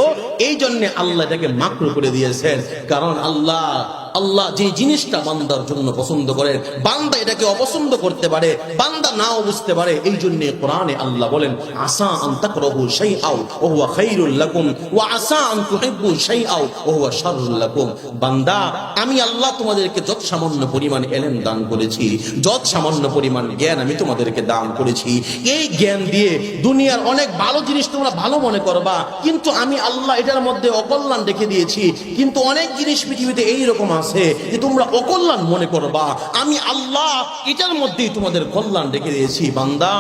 এই জন্য আল্লাহ এটাকে মাকরু করে দিয়েছেন। কারণ আল্লাহ যে জিনিসটা বান্দার জন্য পছন্দ করেন, বান্দা এটাকে অপছন্দ করতে পারে, বান্দা নাও বুঝতে পারে। এই জন্য কোরআনে আল্লাহ বলেন আসা আন তাকরাহু শাইআও ওয়া হুয়া খায়রুল লাকুম ওয়া আসা আন তুহিব্বু শাইআও ওয়া হুয়া শাররুল লাকুম। বান্দা, আমি আল্লাহ তোমাদেরকে যত সামান্য পরিমাণ ইলম দান করেছি, যত সামান্য পরিমাণ জ্ঞান আমি তোমাদেরকে দান করেছি, এই জ্ঞান দিয়ে দুনিয়ার অনেক ভালো জিনিস তোমরা ভালো মনে করবা, কিন্তু আমি আল্লাহ এটার মধ্যে অকল্যাণ রেখে দিয়েছি। কিন্তু অনেক জিনিস পৃথিবীতে এইরকম আছে যে তোমরা অকল্যাণ মনে করবা, আমি আল্লাহ এটার মধ্যেই তোমাদের কল্যাণ রেখে দিয়েছি। বান্দা,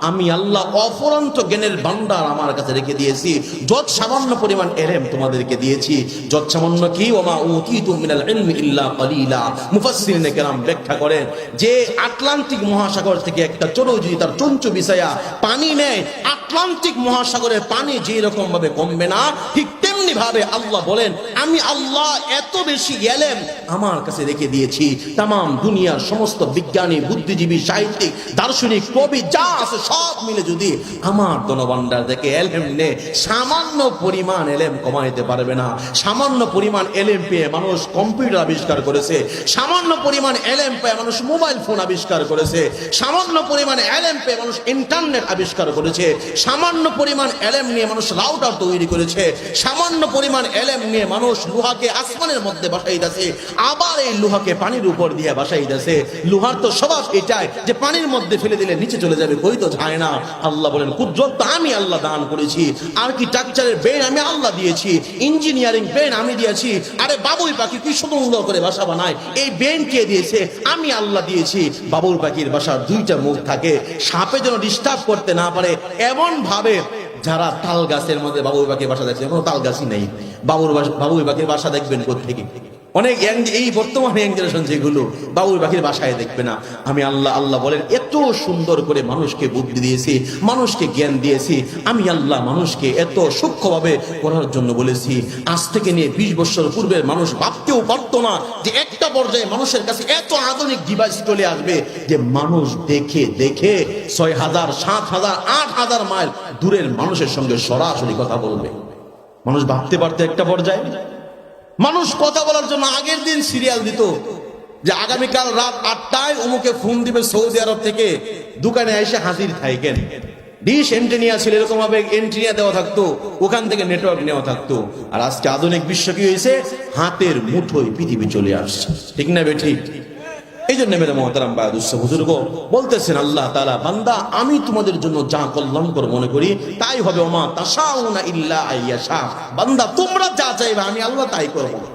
আমি আল্লাহ অফুরন্ত জ্ঞানের ভান্ডার আমার কাছে রেখে দিয়েছি। যত সামান্য পরিমাণ ইলম তোমাদেরকে দিয়েছি, যত সামান্য কি, ওমা উতীতু মিনাল ইলমি ইল্লা কলিলা। মুফাসসিরিনে কেরাম ব্যাখ্যা করেন যে আটলান্টিক মহাসাগর থেকে একটা চড়ুই যদি তার চঞ্চু বিছায়া পানি নেয়, আটলান্টিক মহাসাগরের পানি যে রকম ভাবে কমবে না, ঠিক তেমনি ভাবে আল্লাহ বলেন আমি আল্লাহ এত বেশি ইলম আমার কাছে রেখে দিয়েছি। তাম দুনিয়ার সমস্ত বিজ্ঞানী, বুদ্ধিজীবী, সাহিত্যিক, দার্শনিক, কবি যা আছে সব মিলে যদি আমার ধনভাণ্ডার থেকে ইলম নে, সামান্য পরিমাণ ইলম কমাইতে পারবে না। সামান্য পরিমাণ ইলম পেয়ে মানুষ কম্পিউটার আবিষ্কার করেছে, সামান্য পরিমাণ ইলম পেয়ে মানুষ মোবাইল ফোন আবিষ্কার করেছে, সামান্য পরিমাণ ইলম পেয়ে মানুষ ইন্টারনেট আবিষ্কার করেছে, সামান্য পরিমাণ ইলম নিয়ে মানুষ রাউটার তৈরি করেছে, সামান্য পরিমাণ ইলম নিয়ে মানুষ লোহাকে আসমানের মধ্যে বসাইতেছে, আবার এই লোহাকে পানির উপর দিয়ে বসাইতেছে। লোহার তো স্বভাব এটাই যে পানির মধ্যে ফেলে দিলে নিচে চলে যাবে, কই তো যায় না। আল্লাহ বলেন কুদরত তো আমি আল্লাহ দান করেছি, আর্কিটেকচারের ব্রেন আমি আল্লাহ দিয়েছি, ইঞ্জিনিয়ারিং ব্রেন আমি দিয়েছি। আরে বাবুই পাখি কি সুন্দর করে বাসা বানায়, এই ব্রেন কে দিয়েছে? আমি আল্লাহ দিয়েছি। বাবুই পাখির বাসার দুইটা মুখ থাকে, সাপে যেন ডিস্টার্ব করতে না পারে এমন ভাবে। যারা তাল গাছের মধ্যে বাবুই পাখির বাসা দেখছে, কোনো তাল গাছই নেই, বাবুই পাখির বাসা দেখবেন কোত্থেকে? অনেক এই বর্তমানে ইয়াং জেনারেশন যেগুলো বাবুই পাখির বাসায় দেখবে না। আমি আল্লাহ, আল্লাহ বলেন এত সুন্দর করে মানুষকে বুদ্ধি দিয়েছি, মানুষকে জ্ঞান দিয়েছি। আমি আল্লাহ মানুষকে এত সূক্ষ্মভাবে করার জন্য বলেছি। আজ থেকে নিয়ে 20 বছর পূর্বের মানুষ ভাবতেও পারতো না যে একটা পর্যায়ে মানুষের কাছে এত আধুনিক ডিভাইস চলে আসবে যে মানুষ দেখে দেখে 6000, 7000, 8000 মাইল দূরের মানুষের সঙ্গে সরাসরি কথা বলবে। মানুষ ভাবতে পারতো একটা পর্যায়ে? মানুষ কথা বলার জন্য আগের দিন সিরিয়াল দিত যে আগামীকাল রাত 8টায় অমুকে ফোন দিবে সৌদি আরব থেকে, দোকানে এসে হাজির থাকেন। ডিশ এন্টেনিয়া ছিল, এরকম ভাবে এন্টেনিয়া দেওয়া থাকতো, ওখান থেকে নেটওয়ার্ক নেওয়া থাকতো। আর আজকে আধুনিক বিশ্ব কি হয়েছে? হাতের মুঠোয় পৃথিবী চলে আসছে, ঠিক না বেঠিক? এই জন্য মেরে মহতারাম বায়াদুস বুজুর্গ বলতেছেন আল্লাহ তাআলা, বান্দা আমি তোমাদের জন্য যা কল্যাণকর মনে করি তাই হবে। ওমা তাশাউনা ইল্লা আইয়াশা। বান্দা তোমরা যা চাইবে আমি আল্লাহ তাই করব না,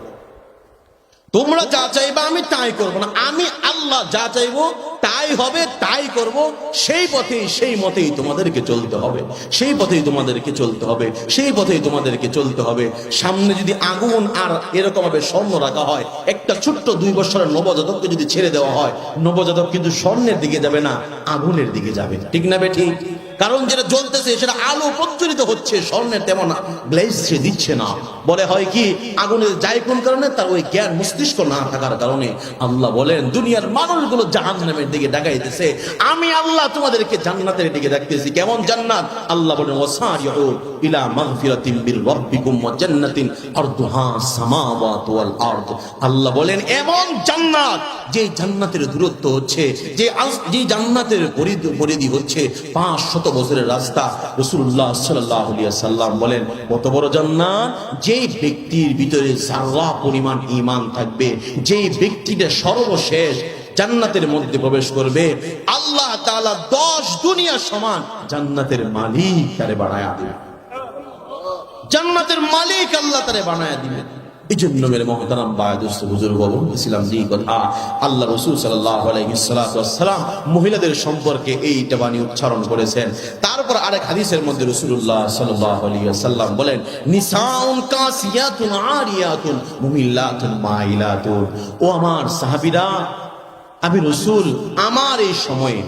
তোমরা যা চাইবে আমি তাই করব না। আমি আল্লাহ যা চাইবো তাই হবে, তাই করব। সেই পথেই সেই মতেই তোমাদেরকে চলতে হবে, সেই পথেই তোমাদেরকে চলতে হবে, সেই পথেই তোমাদেরকে চলতে হবে। সামনে যদি আগুন আর এরকম ভাবে স্বর্ণ রাখা হয়, একটা ছোট্ট 2 বছরের নবজাতককে যদি ছেড়ে দেওয়া হয়, নবজাতক কিন্তু স্বর্ণের দিকে যাবে না, আগুনের দিকে যাবে, ঠিক না বেঠিক? কারণ যেটা জ্বলতেছে সেটা আলো প্রজ্বলিত হচ্ছে, স্বর্ণের তেমন গ্লেজ সে দিচ্ছে না। বলে হয় কি, আগুনে যায় কোন কারণে? তার ওই জ্ঞান মস্তিষ্ক না থাকার কারণে। আল্লাহ বলেন দুনিয়ার মানুষগুলো জাহান্নামের দিকে ডাকাইতেছে, আমি আল্লাহ তোমাদেরকে জান্নাতের দিকে ডাকতেছি। কেমন জান্নাত? আল্লাহ বলেন ওয়াসারিউ ইলা মাগফিরাতিন মির রাব্বিকুম ওয়া জান্নাতিন আরদুহা সামাওয়াতু ওয়াল আরদ। আল্লাহ বলেন এমন জান্নাত, যে জান্নাতের দূরত্ব হচ্ছে, যে জান্নাতের পরিধি হচ্ছে 500 বছরের রাস্তা। রাসূলুল্লাহ সাল্লাল্লাহু আলাইহি ওয়াসাল্লাম বলেন কত বড় জান্নাত? যেই ব্যক্তির ভিতরে যারা পরিমাণ ঈমান থাকবে, যেই ব্যক্তিটা সর্বশেষ জান্নাতের মধ্যে প্রবেশ করবে, আল্লাহ তাআলা 10 দুনিয়া সমান জান্নাতের মালিক তারে বানায়া দিবে। জান্নাতের মালিক আল্লাহ তারে বানায়া দিবে। এই জন্য মেরে মহতারাম বায়াদুস বুজুর্গ বলছিলাম যে কথা আল্লাহ রাসূল সাল্লাল্লাহু আলাইহি ওয়াসাল্লাম মহিলাদের সম্পর্কে এইটা বাণী উচ্চারণ করেছেন। তারপর আরেক হাদিসের মধ্যে রাসূলুল্লাহ সাল্লাল্লাহু আলাইহি ওয়াসাল্লাম বলেন নিসাউন কাসিয়াতুন আরিয়াতুন মুমিল্লাতুন মাইলাতুন। ও আমার সাহাবীরা, আমি রাসূল আমার এই সময়ে,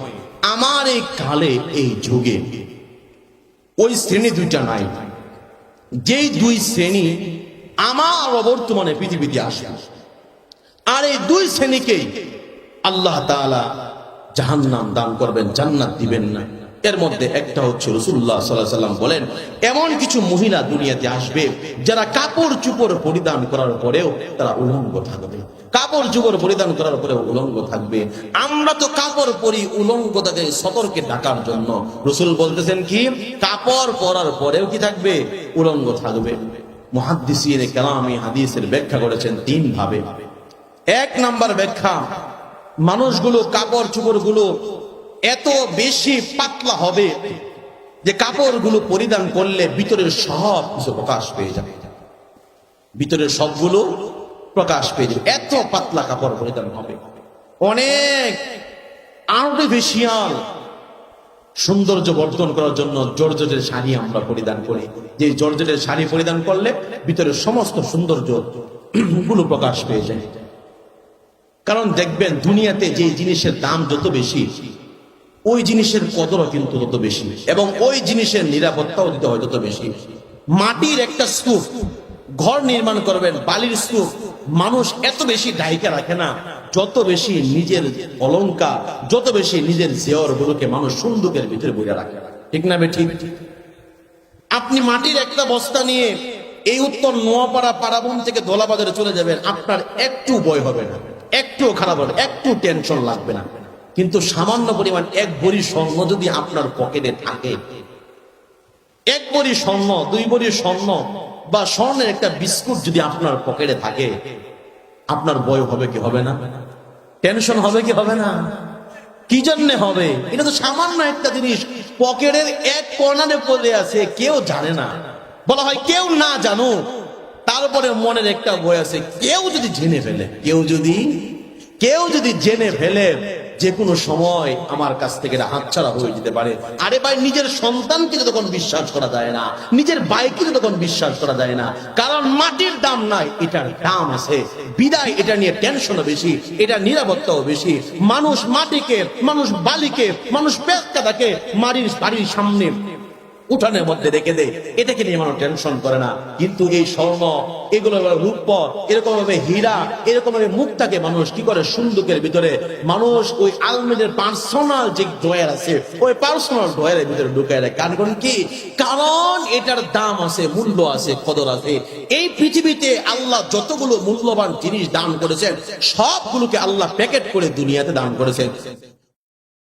আমার এই কালে, এই যুগে ওই শ্রেণী দুইটা নাই, যেই 2 শ্রেণী আমার বর্তমানে পৃথিবীতে আসে। আর এই 2 শ্রেণীকেই আল্লাহ তাআলা জাহান্নাম দান করবেন, জান্নাত দিবেন না। এর মধ্যে একটা হচ্ছে রাসূলুল্লাহ সাল্লাল্লাহু আলাইহি ওয়াসাল্লাম বলেন এমন কিছু মহিলা দুনিয়াতে আসবে যারা কাপড় চোপড় পরিধান করার পরেও তারা উলঙ্গ থাকবে। কাপড় চোপড় পরিধান করার পরেও উলঙ্গ থাকবে। আমরা তো কাপড় পরি উলঙ্গতাকে সতর্কে ঢাকার জন্য। রাসূল বলতেছেন কি, কাপড় পরার পরেও কি থাকবে? উলঙ্গ থাকবে। মুহাদ্দিসিনে কেরাম এই হাদিসের ব্যাখ্যা করেছেন 3 ভাবে। 1 নাম্বার ব্যাখ্যা, মানুষগুলো কাপড় চোপড় গুলো এত বেশি পাতলা হবে যে কাপড়গুলো পরিধান করলে ভিতরের সব কিছু প্রকাশ পেয়ে যাবে, ভিতরের সবগুলো প্রকাশ পেয়ে যাবে। এত পাতলা কাপড় পরিধান হবে, অনেক আর্টিফিশিয়াল সৌন্দর্য বর্ধন করার জন্য জর্জেটের শাড়ি আমরা পরিধান করি, যে জর্জেটের শাড়ি পরিধান করলে ভিতরে সমস্ত সৌন্দর্য গুলো প্রকাশ পেয়ে যায়। কারণ দেখবেন দুনিয়াতে যে জিনিসের দাম যত বেশি, ওই জিনিসের কদরও কিন্তু তত বেশি, এবং ওই জিনিসের নিরাপত্তাও দিতে হয় তত বেশি। মাটির একটা স্তূপ ঘর নির্মাণ করবেন, বালির স্তূপ মানুষ এত বেশি ঢাইকা রাখে না, যত বেশি নিজের অলংকার, যত বেশি নিজের জেওর গুলোকে মানুষ সুন্দুকের ভিতরে বইয়া রাখে, ঠিক না বেঠিক? আপনি মাটির একটা বস্তা নিয়ে এই উত্তর নোয়াপাড়া পাড়াবন থেকে দোলাবাজারে চলে যাবেন, আপনার একটু ভয় হবে না, একটু খারাপ হবে, একটু টেনশন লাগবে না। কিন্তু সামান্য পরিমাণ এক ভরি স্বর্ণ যদি আপনার পকেটে থাকে, এক ভরি স্বর্ণ, দুই ভরি স্বর্ণ বা স্বর্ণের একটা বিস্কুট যদি আপনার পকেটে থাকে, আপনার ভয় হবে কি হবে না? টেনশন হবে কি হবে না? কি জন্য হবে? এটা তো সামান্য একটা জিনিস, পকেটের এক কর্নারে পড়ে আছে, কেউ জানে না। বলা হয় কেউ না জানো, তারপরে মনের একটা ভয় আছে, কেউ যদি জেনে ফেলে, কেউ যদি জেনে ফেলে, যে কোনো সময় আমার কাছ থেকে হাতছাড়া হয়ে যেতে পারে। আরে ভাই, নিজের সন্তানকে তো তখন বিশ্বাস করা যায় না, নিজের ভাইকে তো তখন বিশ্বাস করা যায় না, কারণ মাটির দাম নাই, এটার দাম আছে। বিদায় এটা নিয়ে টেনশনও বেশি, এটা নিরাপত্তাও বেশি। মানুষ মাটিকে, মানুষ বালিকে, মানুষ পেটকাটাকে বাড়ির সামনে উঠানের মধ্যে রেখে দেয়, এটাকে নিয়ে মানুষ টেনশন করে না। কিন্তু এই স্বর্ণ, এগুলো রূপ, এরকম ভাবে হীরা, এরকম ভাবে মুক্তাকে মানুষ কি করে সুন্দুকের ভিতরে, মানুষ ওই আলমিনের পার্সোনাল যে ড্রয়ার আছে, ওই পার্সোনাল ড্রয়ারের ভিতরে ঢুকায় রাখে। কারণ কি? কারণ এটার দাম আছে, মূল্য আছে, কদর আছে। এই পৃথিবীতে আল্লাহ যতগুলো মূল্যবান জিনিস দান করেছেন, সবগুলোকে আল্লাহ প্যাকেট করে দুনিয়াতে দান করেছেন।